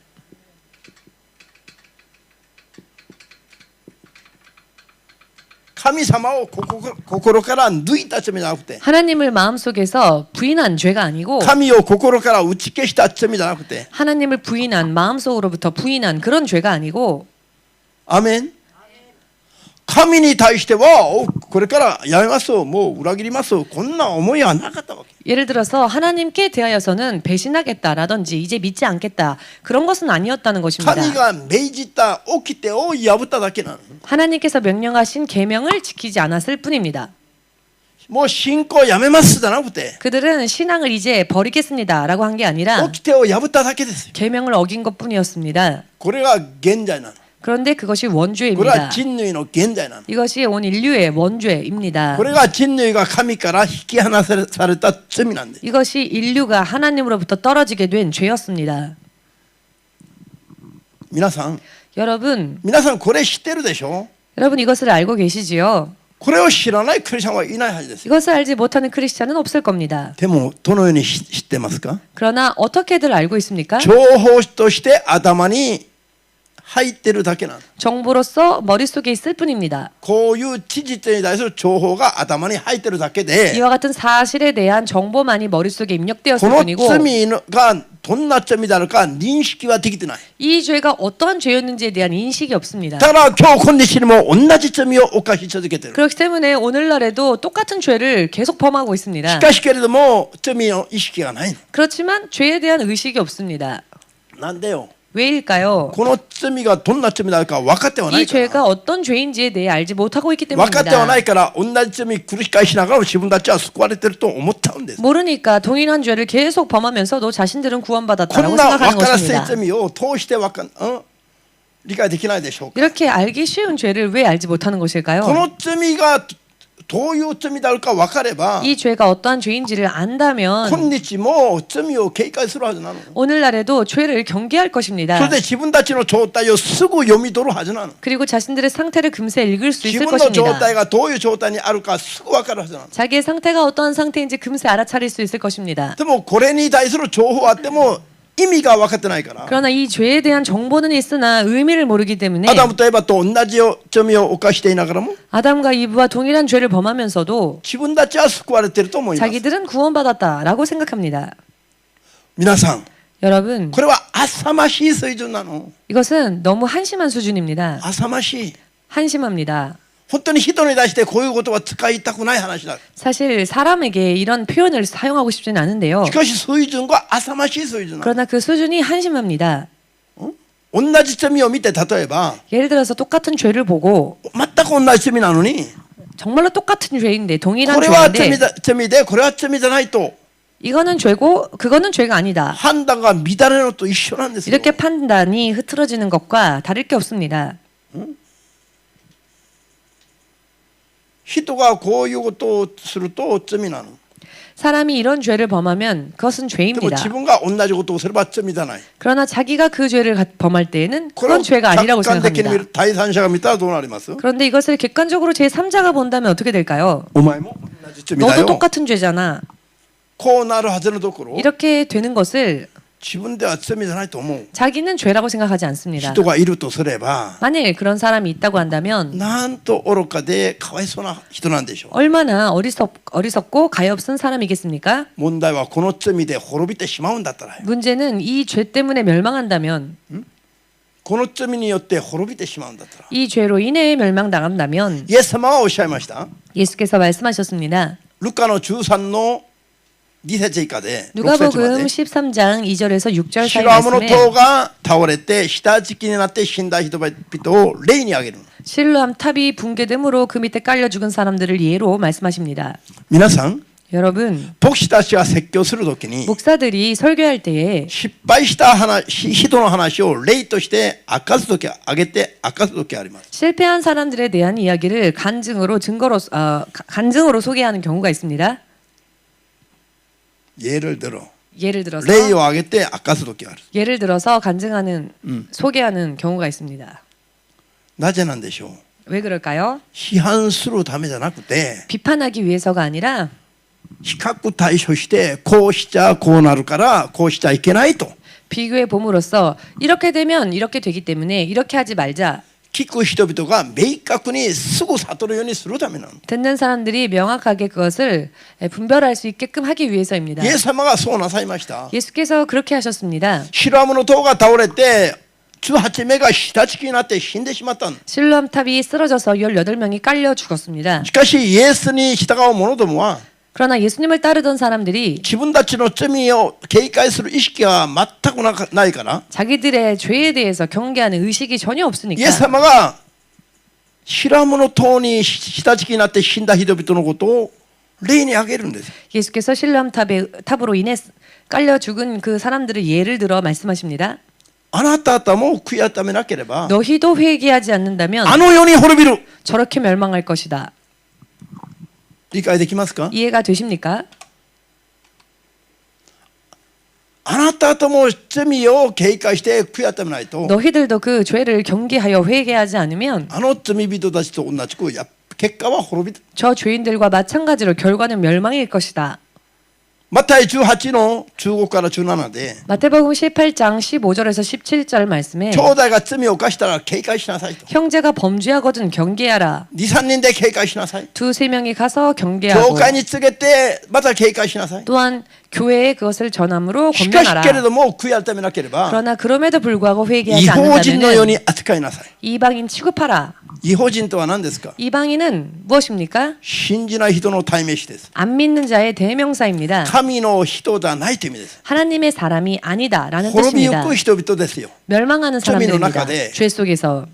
神様を心から抜いた罪じゃなくて、 하나님을 마음속에서 부인한 죄가 아니고 神を心から打ち消した罪じゃなくて、 하나님을 부인한 마음속으로부터 부인한 그런 죄가 아니고 アメン。神に対してはこれからやめます、もう裏切ります、こんな思いはなかったわけ。 예를 들어서 하나님께 대하여서는 배신하겠다라든지 이제 믿지 않겠다 그런 것은 아니었다는 것입니다. 神が命じた掟を破っただけなの。 하나님께서 명령하신 계명을 지키지 않았을 뿐입니다. もう信仰やめますじゃなくて、 그들은 신앙을 이제 버리겠습니다라고 한 게 아니라 掟を破っただけですよ。 계명을 어긴 것뿐이었습니다. これが現在なの。 그런데 그것이 これは 원죄입니다. 人類の現在なの。 이것이 온 인류의 원죄입니다. これが人類が神から引き離された罪なんです。 이것이 인류가 하나님으로부터 떨어지게 된 죄였습니다. 皆さん、 여러분, 皆さんこれ知ってるでしょ。 여러분 이것을 알고 계시지요? これを知らないクリスチャンはいないはずです。 이것을 알지 못하는 크리스찬은 없을 겁니다. でもどのように知ってますか。 그러나 어떻게들 알고 있습니까? 情報として頭に入ってるだけなの。 정보로서 머릿속에 있을 뿐입니다. こういう事実に対する情報が頭に入ってるだけで、 이와 같은 사실에 대한 정보만이 머릿속에 こ 입력되었을 の 뿐이고 罪がどんな罪なのか認識はできてない。 이 죄가 어떠한 죄였는지에 대한 인식이 없습니다. だから今日今日にも同じ罪を犯し続けてる。 그렇기 때문에 오늘날에도 똑같은 죄를 계속 범하고 し 있습니다. かしけれども罪の意識がないの。 그렇지만 죄에 대한 의식이 없습니다. なんでよ。 왜일까요? この罪がどんな罪なのか分かってはな 이 いから。 죄가 어떤 죄인지에 대해 알지 못하고 있기 分かってはな 때문입니다. いから同じ罪繰り返しながらも自分たちは救われてると思っちゃうんです。 모르니까 동일한 죄를 계속 범하면서도 자신들은 こ 구원받았다라고 んな分 생각하는 からせ 것입니다. 罪を通して理解できないでしょうか。 이렇게 알기 쉬운 죄를 왜 알지 못하는 こ 것일까요? の罪がどういう罪であるか分かれば 이 죄가 어떠한 죄인지를 今 안다면 日も罪を警戒するはずなの。 오늘날에도 죄를 경계할 そ 것입니다. れで自分たちの状態をすぐ読み取るはずなの。 그리고 자신들의 상태를 금세 읽을 수 自 있을 分の状 것입니다. 態がどういう状態にあるかすぐ分かるはずなの。 자기의 상태가 어떠한 상태인지 금세 알아차릴 수 있을 것입니다. でもこれに対する情報あっても意味が分かってないから。 그러나 이 죄에 대한 정보는 있으나 의미를 모르기 때문에 アダムとエバと同じ罪を犯していながらも 아담과 이브와 동일한 죄를 범하면서도 自分たちは救われていると思います。 자기들은 구원받았다라고 생각합니다. 皆さん、 여러분, これは浅ましい水準なの。 이것은 너무 한심한 수준입니다. 浅ましい。 한심합니다. 本当に人に対してこういう言葉使いたくない話だ。 사실 사람에게 이런 표현을 사용하고 싶지는 않은데요. しかし水準が浅ましい水準なの。 그러나 그 수준이 한심합니다. 同じ罪を見て例えば 예를 들어서 똑같은 죄를 보고 全く同じ罪なのに 정말로 똑같은 죄인데 こ 동일한 れは 죄인데 罪でこれは罪じゃないと 이거는 죄고 그거는 죄가 아니다. 判断が乱れるのと一緒なんですよ。 이렇게 판단이 흐트러지는 것과 다를 게 없습니다. 人がこういうことをすると罪なの。 사람이 이런 죄를 범하면 그것은 でも 죄입니다. 自分が同じことをすれば罪じゃない。 그러나 자기가 그 죄를 범할 때에는 これを 그건 죄가 아니라고 客観的に見 생각합니다. る第三者が見たらどうなります？ 그런데 이것을 객관적으로 제3자가 본다면 어떻게 될까요? お前も同じ罪だ 너도 よ。 똑같은 죄잖아. こうなるはずのところ 이렇게 되는 것을 自分では罪じゃないと思う。 자기는 죄라고 생각하지 않습니다. 人がいるとすれば 만일 그런 사람이 있다고 한다면 なんと愚かでかわいそうな人なんでしょう。 얼마나 어리석고 가엾은 사람이겠습니까? 問題はこの罪で滅びてしまうんだったら、 문제는 이 죄 때문에 멸망한다면 この罪によって滅びてしまうんだったら、 이 죄로 인해 멸망당한다면 イエス様はおっしゃいました。 예수께서 말씀하셨습니다. ルカの13の2節以下で6節ま 누가복음 で 13장 2절에서 6절 사이 白雨の 말씀에 塔が倒れて下敷きになって死んだ人々を霊にあげる。 실로암 탑이 붕괴됨으로 그 밑에 깔려 죽은 사람들을 예로 말씀하십니다. 皆さん、 여러분, 牧師たちが説教するときに 목사들이 설교할 때에 失敗した人の話を例として明かすとき挙げて明かすときあります。 실패한 사람들에 대한 이야기를 간증으로 소개하는 경우가 있습니다. 예를 들어 예를 들어서 例を挙げて明かす時がある。 예를 들어서 간증하는 소개하는 경우가 있습니다. なぜなんでしょう。 왜 그럴까요? 批判するためじゃなくて、 비판하기 위해서가 아니라 比較対処してこうしちゃこうなるからこうしちゃいけないと 비교해 봄으로써 이렇게 되면 이렇게 되기 때문에 이렇게 하지 말자. 聞く人々が明確にすぐ悟るようにするためなの。 듣는 사람들이 명확하게 그것을 분별할 수 있게끔 하기 위해서입니다. イエス様がそうなさいました。 예수께서 그렇게 하셨습니다. シロアムの塔が倒れて18名が下敷きになって死んでしまったの。 실로암탑이 쓰러져서 18명이 깔려 죽었습니다. しかしイエスに従う者どもは 그러나 예수님을 따르던 사람들이 自分たちの罪を警戒する意識が全くないから 자기들의 죄에 대해서 경계하는 의식이 전혀 イエス 없으니까 様がシロアムの塔に下敷きになって死んだ人々のことを例に挙げるんです。 예수께서 실로암탑으로 인해 깔려 죽은 그 사람들을 예를 들어 말씀하십니다. あなた方も悔い改めなければ 너희도 회개하지 않는다면 あの世に滅びる。 저렇게 멸망할 것이다. 理解できますか？ 이해가 되십니까? あなたとも罪を警戒して悔い改めないと 너희들도 그 죄를 경계하여 회개하지 않으면 あの罪人たちと同じく結果は滅びる。 저 죄인들과 마찬가지로 결과는 멸망일 것이다. マタイ18の15から17で 마태복음 18장 15절에서 17절 말씀에 兄弟が罪を犯したら警戒しなさいと。 형제가 범죄하거든 경계하라. 2、3人で警戒しなさい。 두세 명이 가서 教 경계하고 会に告げてまた警戒しなさい。 또한 교회에 그것을 전함으로 しかし 권면하라. けれども悔い改めなければ 그러나 그럼에도 불구하고 회개하지 違法人のよう 않는다면 に扱いなさい。 이방인 취급하라. 違法人とは何ですか？ 이방인은 무엇입니까? 信じない人の代名詞です。 안 믿는 자의 대명사입니다. 神の人ではないという意味です。 하나님의 사람이 아니다라는 滅びゆ 뜻입니다. く人々ですよ。 멸망하는 죄의 사람들입니다. 중에 죄 속에서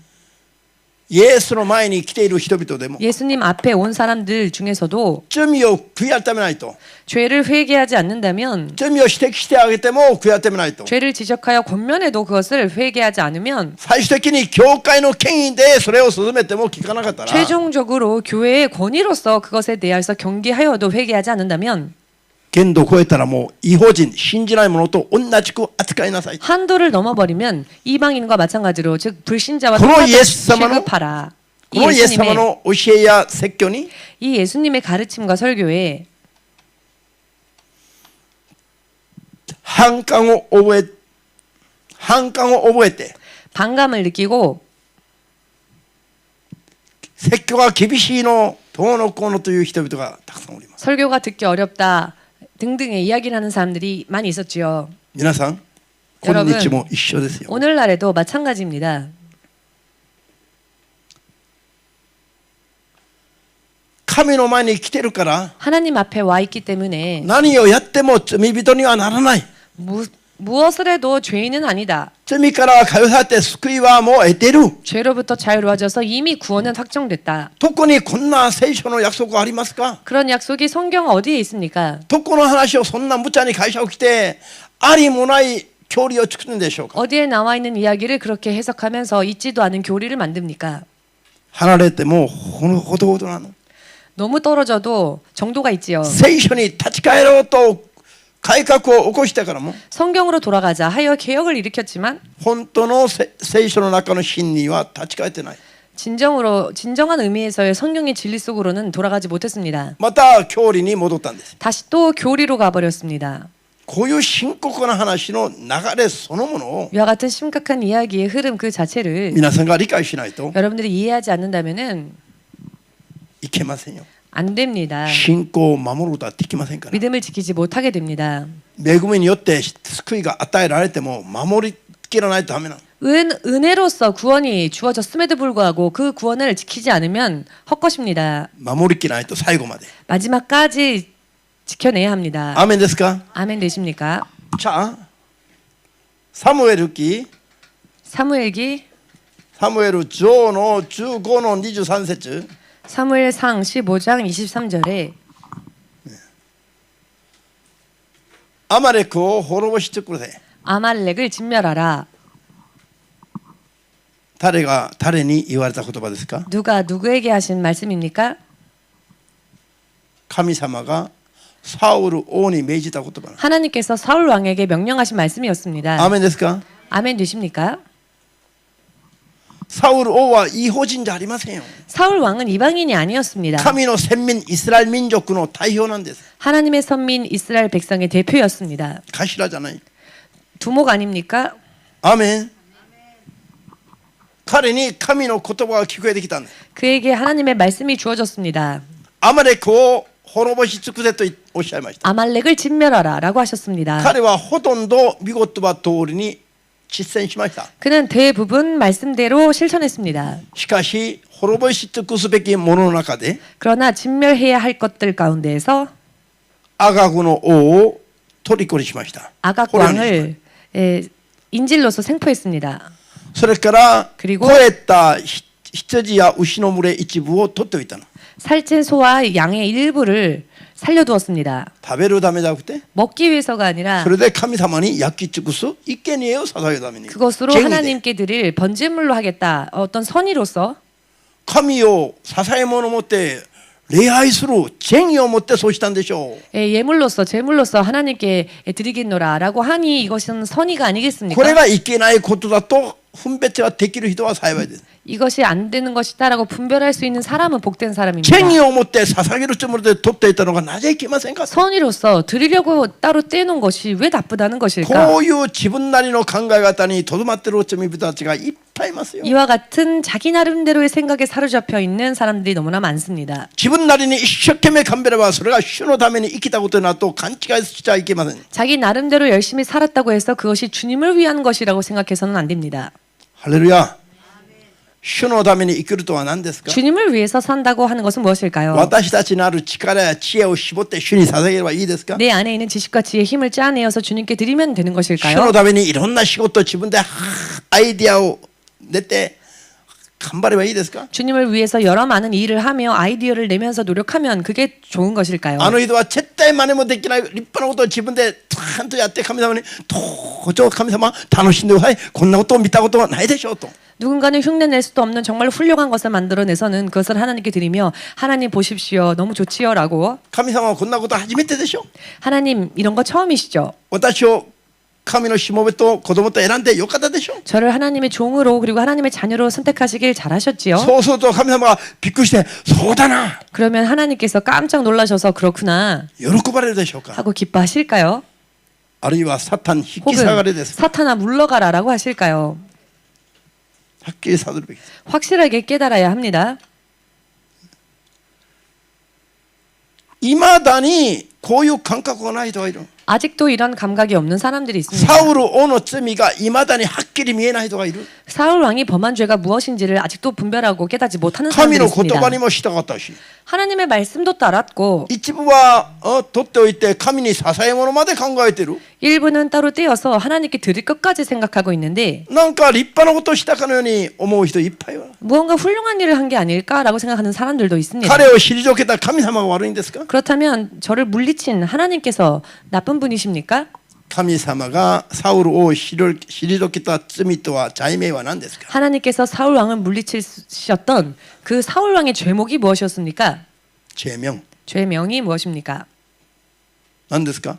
イエスの前に来ている人々でも 예수님 앞에 온 사람들 중에서도 罪を悔い改めないと 죄를 회개하지 않는다면 罪を指摘してあげても悔い改めないと 죄를 지적하여 권면해도 그것을 회개하지 않으면 最終的に教会の権威でそれを進めても聞かなかったら 최종적으로 교회의 권위로서 그것에 대해서 경계하여도 회개하지 않는다면 限度を超えたらもう違法人信じない者と同じく扱いなさい。 한도를 넘어버리면 이방인과 마찬가지로 즉 불신자와 この 똑같이 イエス様の 취급하라. このイエス様の教えや説教に 이 예수님의 가르침과 설교에 反感を覚えて 반감을 느끼고 説教が厳しいのどうのこうのという人々がたくさんおります。 설교가 듣기 어렵다 등등의 이야기를 하는 사람들이 많이 있었지요. 皆さん今日も一緒ですよ。 오늘날에도 마찬가지입니다. 神の前に来てるから 하나님 앞에 와 있기 때문에 何をやっても罪人にはならない。 무엇을 해도 죄인은 아니다. 罪から解放されて救いはもう得ている。 죄로부터 자유로워져서 이미 구원은 확정됐다. 特にこんな聖書の約束がありますか？ 그런 약속이 성경 어디에 있습니까? どこの話をそんな無茶に会社を来てありもない教理を作るんでしょうか？ 어디에 나와 있는 이야기를 그렇게 해석하면서 있지도 않은 교리를 만듭니까? 離れてもほどほどなの。 너무 떨어져도 정도가 있지요. 聖書に立ち返ろうと改革を起こしてからも 성경으로 돌아가자 하여 개혁을 일으켰지만 本当の聖書の中の真理は立ち返ってない。 진정한 의미에서의 성경의 진리 속으로는 돌아가지 못했습니다. また教理に戻ったんです。 다시 또 교리로 가버렸습니다. こういう深刻な話の流れそのものを 이와 같은 심각한 이야기의 흐름 그 자체를 皆さんが理解しないと 여러분들이 이해하지 않는다면은 いけませんよ。 안 됩니다. 信仰を守ることはできませんから。 믿음을 지키지 못하게 됩니다. 恵みによって救いが与えられても守りきらないとダメなの。 은혜로서 구원이 주어졌음에도 불구하고 그 구원을 지키지 않으면 헛것입니다. 守りきらないと最後まで。 마지막까지 지켜내야 합니다. アーメンですか？ 아멘 되십니까? 자, 사무엘記 사무엘기 サムエル上の15の23節 사무엘상 15장 23절에 アマレクを滅ぼしてくれ。 아말렉을 진멸하라. 誰が誰に言われた言葉ですか？ 누가 누구에게 하신 말씀입니까? 神様が 사울王に命じた言葉。 하나님께서 사울 왕에게 명령하신 말씀이었습니다. アーメンですか？ 아멘 되십니까? サウル王は異邦人じゃありませんよ。 사울 왕은 이방인이 아니었습니다. 神の選民イスラエル民族の代表なんです。 하나님의 선민 이스라엘 백성의 대표였습니다. 頭じゃない。 두목 아닙니까? アーメン。彼に神の言葉が聞こえてきたんです。 그에게 하나님의 말씀이 주어졌습니다. アマレクを滅ぼし尽くせとおっしゃいました。 아말렉을 진멸하라라고 하셨습니다. 彼はほとんど御言葉通りに実践しました。 그는 대부분 말씀대로 실천했습니다. しかし滅ぼし尽くすべきものの中で 그러나 진멸해야 할 것들 가운데에서 アガグの王を虜にしました。 아각 捕虜にしました 왕을 인질로서 생포했습니다. それから그리고 肥えた羊や牛の群れ一部を取っておいたの。 살찐 소와 양의 일부를 살려두었습니다. 食べるためじゃなくて 먹기 위해서가 아니라 それで神様に焼き尽くす生贄を捧げるために 그것으로 権威で 하나님께 드릴 번제물로 하겠다. 어떤 선의로서 神を捧げ物を持って礼拝する権威を持ってそうしたんでしょう。 예물로서 제물로서 하나님께 드리겠노라라고 하니 이것은 선의가 これ 아니겠습니까? がいけないことだと分別ができる人は幸いです。 이것이 안 되는 것이다라고 분별할 수 있는 사람은 복된 사람입니다. 権威を持って捧げるつもりで取っていたのがなぜいけませんか。 선의로서 드리려고 따로 떼놓은 것이 왜 나쁘다는 것일까? こういう自分なりの考え方にとどまっている罪人たちがいっぱいいますよ。 이와 같은 자기 나름대로의 생각에 사로잡혀 있는 사람들이 너무나 많습니다. 自分なりに一生懸命頑張ればそれが主のために生きたことになると勘違いしちゃいけません。 자기 나름대로 열심히 살았다고 해서 그것이 주님을 위한 것이라고 생각해서는 안 됩니다. ハレルヤ。主のために生きるとは何ですか。 주님을 위해서 산다고 하는 것은 무엇일까요? 私たちのある力や知恵を絞って主に捧げればいいですか。 내 안에 있는 지식과 지혜 힘을 짜내어서 주님께 드리면 되는 主 것일까요? のためにいろんな仕事を自分でアイディアを出て頑張ればいいですか。 주님을 위해서 여러 많은 일을 하며 아이디어를 내면서 노력하면 그게 좋은 것일까요? あの人は絶対真似もできない立派なことを自分でちゃんとやって神様にどうぞ神様楽しんでください。こんなことを見たことはないでしょうと。 누군가는 흉내낼 수도 없는 정말 훌륭한 것을 만들어내서는 그것을 하나님께 드리며 하나님 보십시오. 너무 좋지요라고. 神様はこんなこと初めてでしょ。 하나님 이런 거 처음이시죠. 私を神のしもべと子供と選んでよかったでしょ。 저를 하나님의 종으로 그리고 하나님의 자녀로 선택하시길 잘하셨지요. そうすると神様がびっくりしてそうだな 그러면 하나님께서 깜짝 놀라셔서 그렇구나 喜ばれるでしょうか。 하고 기뻐하실까요? あるいはサタン引き下がれで 혹은 す。 사탄아 물러가라라고 하실까요? はっきり悟るべきです。 확실하게 깨달아야 합니다. いまだにこういう感覚がない人がいる。 아직도 이런 감각이 없는 사람들이 있습니다. サウル王の罪がいまだにはっきり見えない人がいる。 사울 왕이 범한 죄가 무엇인지를 아직도 분별하고 깨닫지 못하는 神 사람들이 の 있습니다. 言葉にも従ったし 하나님의 말씀도 따랐고 一部は取っておいて神に捧げ物まで考えている。 일부는 따로 떼어서 하나님께 드릴 것까지 생각하고 있는데 なんか立派なことをしたかのように思う人いっぱいは。 무언가 훌륭한 일을 한 게 아닐까라고 생각하는 사람들도 있습니다. 彼を退けた神様が悪いんですか。 그렇다면 저를 물리친 하나님께서 나쁜 분이십니까? 神様がサウルを退けた罪とは罪名は何ですか。 하나님께서 사울 왕을 물리치셨던 그 사울 왕의 죄목이 무엇이었습니까? 罪名 죄명이 무엇입니까? 何ですか。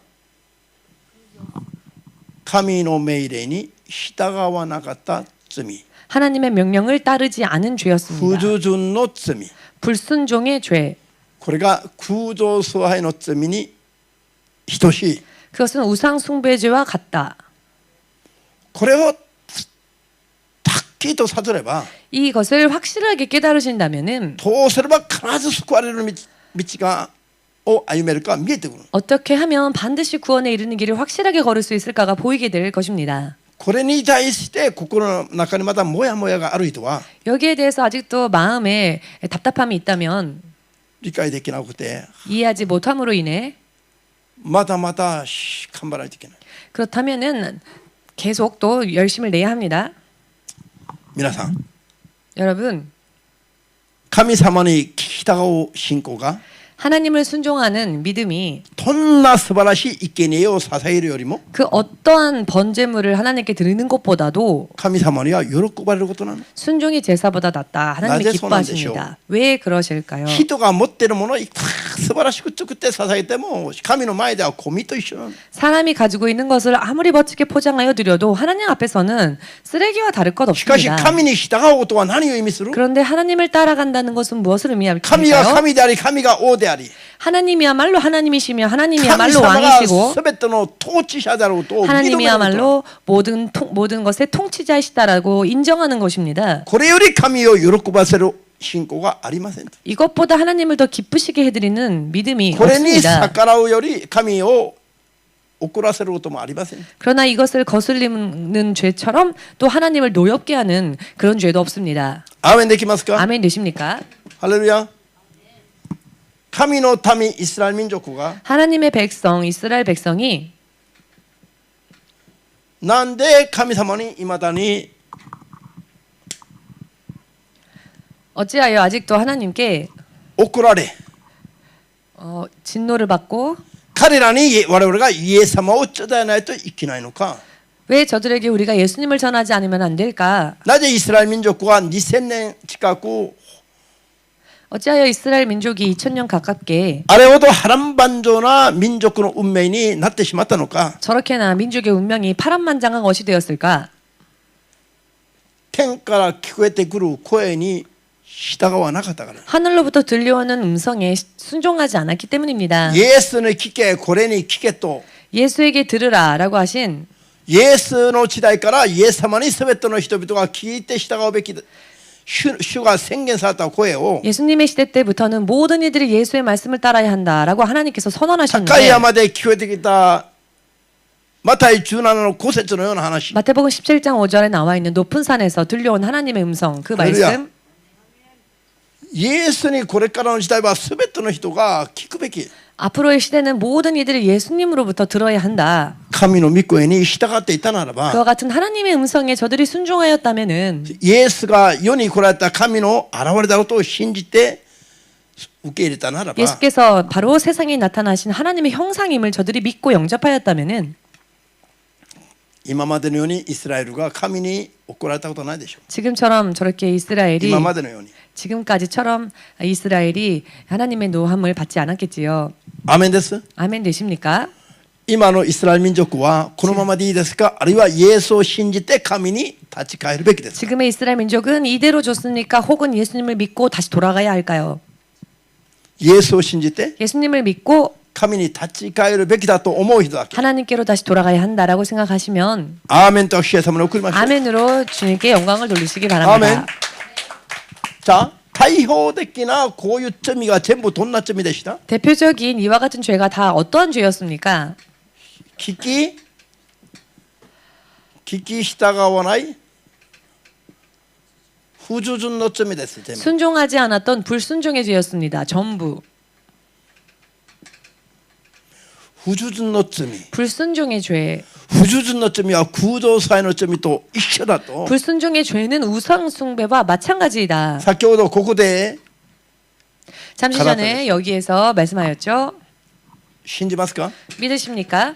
神の命令に従わなかった罪、 하나님의 명령을 따르지 않은 不 죄였습니다. 従の罪、 불순종의 죄. これが空洞崇拝の罪に等しい。 그것은 우상 숭배죄와 같다. これをはっきりと悟れば 이것을 확실하게 깨달으신다면은 どうすれば必ず救われる道がを歩めるか見えてくる。 어떻게 하면 반드시 구원에 이르는 길을 확실하게 걸을 수 있을까가 보이게 될 것입니다. これに対して心の中にまだモヤモヤがある人は 여기에 대해서 아직도 마음에 답답함이 있다면 理解できなくて 이해하지 못함으로 인해 まだまだ頑張らないといけない。 그렇다면은 계속 또 열심을 내야 합니다. 皆さん 여러분, 神様に聞きたがう信仰が 하나님을 순종하는 믿음이 どんな素晴らしい生贄を捧げるよりも 그 어떠한 번제물을 하나님께 드리는 것보다도 神様には喜ばれることなの。 순종이 제사보다 낫다. 하나님이 낮에 손안대쇼. 기뻐하십니다. 왜 그러실까요? 人が持っているものをいくら素晴らしく作って捧げても神の前ではゴミと一緒なの。 사람이 가지고 있는 것을 아무리 멋지게 포장하여 드려도 하나님 앞에서는 쓰레기와 다를 것 しかし 없습니다. 神に従うことは何を意味する？ 그런데 하나님을 따라간다는 것은 무엇을 神が 의미할까요? 神であり神が王であり 하나님이야말로 하나님이시며 神 하나님이야말로 様が 왕이시고 全ての統治者であることを認めること。 하나님이야말로 모든 것의 통치자이시다라고 인정하는 것입니다. これより神を喜ばせる信仰がありません。 이것보다 하나님을 더 기쁘시게 해드리는 믿음이 これに 없습니다. 逆らうより神を怒らせることもありません。 그러나 이것을 거슬리는 죄처럼 또 하나님을 노엽게 하는 그런 죄도 없습니다. アーメンできますか？ 아멘 되십니까? ハレルヤ。神の民イスラエル民族が 하나님의 백성 이스라엘 백성이 なんで神様にいまだに 어찌하여 아직도 하나님께 怒られ 진노를 받고 彼らに我々がイエス様を伝えないといけないのか。 왜 저들에게 우리가 예수님을 전하지 않으면 안 될까? なぜイスラエル民族は2000年近く 어찌하여 이스라엘 민족이 2000년 가깝게 あれほど波乱万丈な民族の運命になってしまったのか。 저렇게나 민족의 운명이 파란만장한 것이 되었을까? 天から聞こえてくる声に従わなかったから。 하늘로부터 들려오는 음성에 순종하지 않았기 때문입니다. イエスに聞け、これに聞けと。 예수에게 들으라라고 하신 イエスの時代からイエス様に全ての人々が聞いて従うべきだ。主が宣言された声を 예수님의 시대 때부터는 모든 이들이 예수의 말씀을 따라야 한다라고 하나님께서 高い 선언하셨는데 山で聞こえてきたマタイ17の5節のような話。 마태복음 17장 5절에 나와 있는 높은 산에서 들려온 하나님의 음성 그 할렐루야. 말씀 イエスにこれからの時代は全ての人が聞くべき。 앞으로의 시대는 모든 이들이 예수님으로부터 들어야 한다. 神の御声に従っていたなら 그와 ば 같은 하나님의 음성에 저들이 순종하였다면은 イエスが世に来られた神の現れだことを信じて受け入れたならば 예수께서 바로 세상에 나타나신 하나님의 형상임을 저들이 믿고 영접하였다면은 今までのようにイスラエルが神に怒られたことはないでしょ 지금처럼 저렇게 う。 이스라엘이 今までのように。 지금까지처럼 이스라엘이 하나님의 노함을 받지 않았겠지요. アーメンです。 아멘 되십니까? 今のイスラエル民族はこのままでいいですか、あるいはイエスを信じて神に立ち返るべきですか。 지금의 이스라엘 민족은 이대로 좋습니까? 혹은 예수님을 믿고 다시 돌아가야 할까요? イエスを信じて 예수님을 믿고 神に立ち返るべきだと思う人だけ。 하나님께로 다시 돌아가야 한다라고 생각하시면 アーメンと主イエス様に送りましょう。 아멘으로 주님께 영광을 돌리시기 アーメン 바랍니다. 。じゃあ対照的なこういう罪が全部どんな罪でした？ 대표적인 이와 같은 죄가 다 어떠한 죄였습니까? 聞き従わない不従順の罪です。全部 순종하지 않았던 불순종의 죄였습니다. 전부 不従順の罪。 불순종의 죄. 不従順の罪は空洞祭の罪と一緒だと。 불순종의 죄는 우상 숭배와 마찬가지이다. 先ほどここで 잠시 전에 여기에서 말씀하였죠. 信じますか？ 믿으십니까?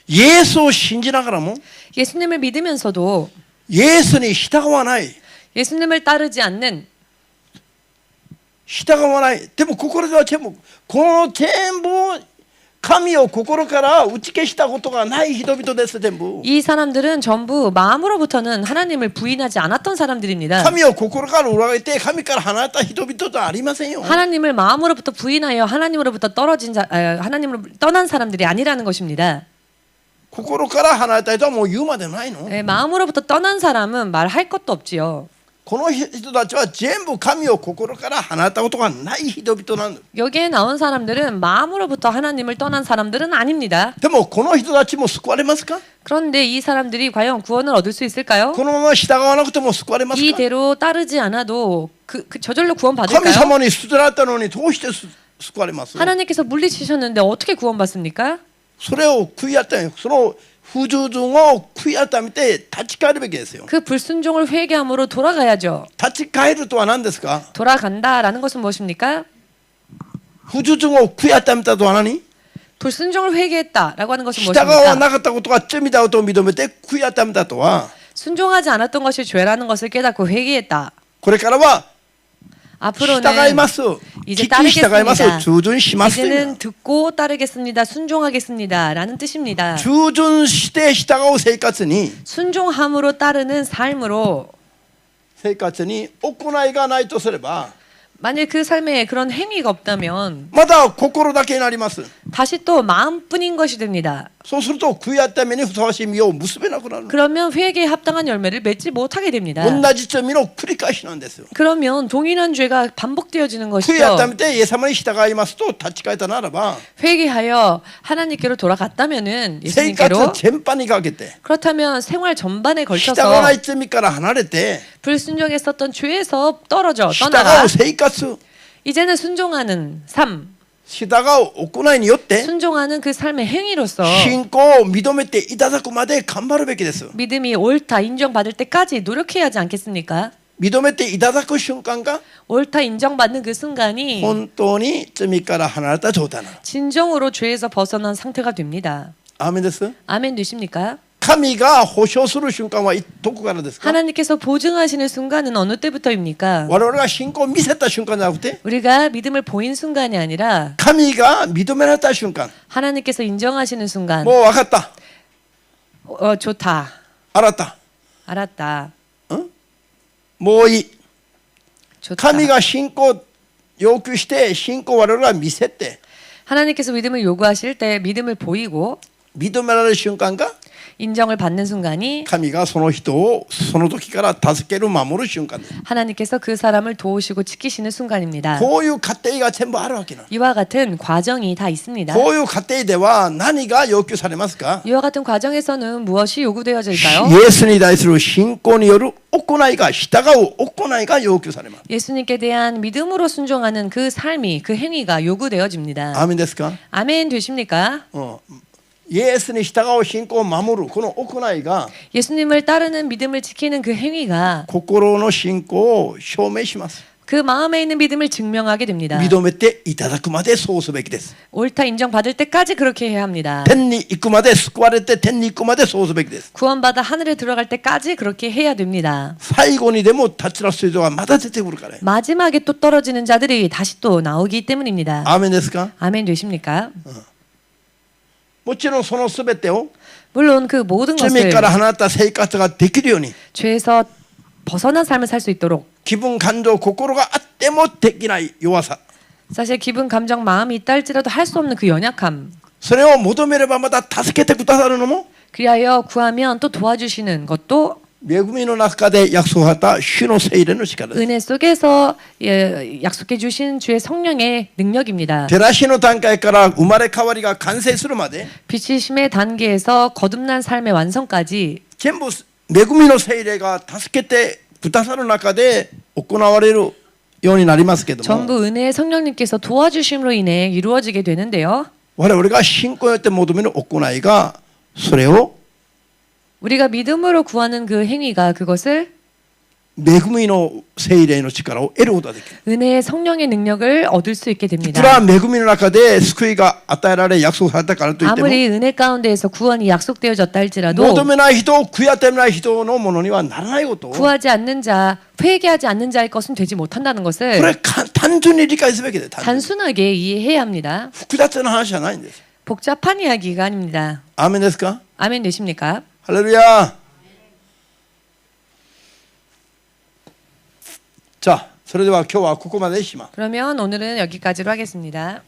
イエスを信じながらも 예수님을 믿으면서도 イエスに従わない。 예수님을 따르지 않는 従わない。でも心では全部この全部神を心から打ち消したことがない人々です。全部 이 사람들은 전부 마음으로부터는 하나님을 부인하지 않았던 사람들입니다. 神を心から裏切って神から離れた人々ではありませんよ。 하나님을 마음으로부터 부인하여 하나님으로부터 하나님으로 떠난 사람들이 아니라는 것입니다. 心から離れた人はもう言うまでないの。 네, 마음으로부터 떠난 사람은 말할 것도 없지요. この人たちは全部神を心から離れたことがない人々なんだ。 여기에 나온 사람들은 마음으로부터 하나님을 떠난 사람들은 아닙니다. でもこの人たちも救われますか？ 그런데 이 사람들이 과연 구원을 얻을 수 있을까요? このまま従わなくても救われますか？ 이대로 따르지 않아도 저절로 구원 神 받을까요? 様に捨てられたのにどうして救われます？ 하나님께서 물리치셨는데 어떻게 구원받습니까? それを悔いやってその不従順を悔い改めて立ち返るべきですよ。 그 불순종을 회개함으로 돌아가야죠. 立ち返るとは何ですか？ 돌아간다라는 것은 무엇입니까? 不従順を悔い改めたとは何？ 불순종을 회개했다라고 하는 것은 従わ 무엇입니까? なかったことが罪だと認めて悔い改めたとは 순종하지 않았던 것이 죄라는 것을 깨닫고 회개했다. これからは 앞으로는 従います。 이제 聞き従います。 따르겠습니다. 従順します。 이제는 듣고 따르겠습니다. 순종하겠습니다라는 뜻입니다. 従順して従う生活に 순종함으로 따르는 삶으로 生活に行いがないとすれば 만일 그 삶에 그런 행위가 없다면 まだ心だけになります。 다시 또 마음뿐인 것이 됩니다. そうすると悔い改めにふさわしい実を結べなくなる。 그러면 회개에 합당한 열매를 맺지 못하게 됩니다. 同じ罪の繰り返しなんですよ。 그러면 동일한 죄가 반복되어지는 悔い 것이죠. 改めてイエス様に従いますと立ち返ったならば 회개하여 하나님께로 돌아갔다면은 生活 예수님께로 全般にかけて 그렇다면 생활 전반에 従わ 걸쳐서 ない罪から離れて 불순종했었던 죄에서 떨어져 従 떠나가 う生活 이제는 순종하는 삶, 従う行いによって 순종하는 그 삶의 행위로서 信仰を認めていただくまで頑張るべきです。 믿음이 옳다 인정받을 때까지 노력해야 하지 않겠습니까? 認めていただく瞬間が 옳다 인정받는 그 순간이 本当に罪から離れた状態なの。 진정으로 죄에서 벗어난 상태가 됩니다. アーメンです。 아멘 되십니까? 神が保証する瞬間はどこからですか？ 하나님께서 보증하시는 순간은 어느 때부터입니까? 我々が信仰を見せた瞬間じゃなくて 우리가 믿음을 보인 순간이 아니라 神が認められた瞬間 하나님께서 인정하시는 순간 もう分かった 좋다 洗った 알았다 もういい 좋다 神が信仰を要求して信仰を我々が見せて 하나님께서 믿음을 요구하실 때 믿음을 보이고 認められる瞬間が 인정을 받는 순간이 神がその人をその時から助ける守る瞬間です。 하나님께서 그 사람을 도우시고 지키시는 순간입니다. こういう過程が全部あるわけなの。 이와 같은 과정이 다 있습니다. こういう過程では何が要求されますか？ 이와 같은 과정에서는 무엇이 요구되어질까요? イエスに対する信仰による行いが従う行いが要求されます。 예수님께 대한 믿음으로 순종하는 그 삶이 그 행위가 요구되어집니다. アーメンですか？ 아멘 되십니까? イエスに従う信仰を守るこの行いが 예수님을 따르는 믿음을 지키는 그 행위가 心の信仰を証明します。 그 마음에 있는 믿음을 증명하게 됩니다. 認めていただくまでそうすべきです。 옳다 인정받을 때까지 그렇게 해야 합니다. 天に行くまで救われて天に行くまでそうすべきです。 구원받아 하늘에 들어갈 때까지 그렇게 해야 됩니다. 最後にでも立ち直す人がまた出てくるから。 마지막에 또 떨어지는 자들이 다시 또 나오기 때문입니다. アーメンですか？ 아멘 되십니까? もちろんそのすべてを 물론 그 모든 罪 것을 から離れた生活ができるように 죄에서 벗어난 삶을 살 수 있도록 気分感情心があってもできない弱さ 사실 기분 감정 마음이 있다 할지라도 할 수 없는 그 연약함 それを求めればまた助けてくださるのも 그리하여 구하면 또 도와주시는 것도 恵みの中で約束された主の聖霊の力です。 은혜 속에서 약속해 주신 주의 성령의 능력입니다. 照らしの段階から生まれ変わりが完成するまで 빛이심의 단계에서 거듭난 삶의 완성까지 全部恵みの聖霊が助けてくださる中で行われるようになりますけども 전부 은혜의 성령님께서 도와주심으로 인해 이루어지게 되는데요. 我々が信仰によって求める行いがそれを 우리가 믿음으로 구하는 그 행위가 그것을 恵みの聖霊の力を得ることができる。 은혜의 성령의 능력을 얻을 수 있게 いく 됩니다. ら恵みの中で救いが与えられ約束されたからといっても 아무리 은혜 가운데에서 구원이 약속되어졌다 할지라도 求めない人、悔い改めない人のものにはならないことをこ 구하지 않는 자, 회개하지 않는 자의 것은 되지 못한다는 れ 것을 単純に理解すべきで 단순하게 이해해야 합니다. 複雑な話じゃないんです。 복잡한 이야기가 아닙니다. アーメンですか？ 아멘 되십니까? ハレルヤ。じゃあそれでは今日はここまでにします。 그러면 오늘은 여기까지로 하겠습니다.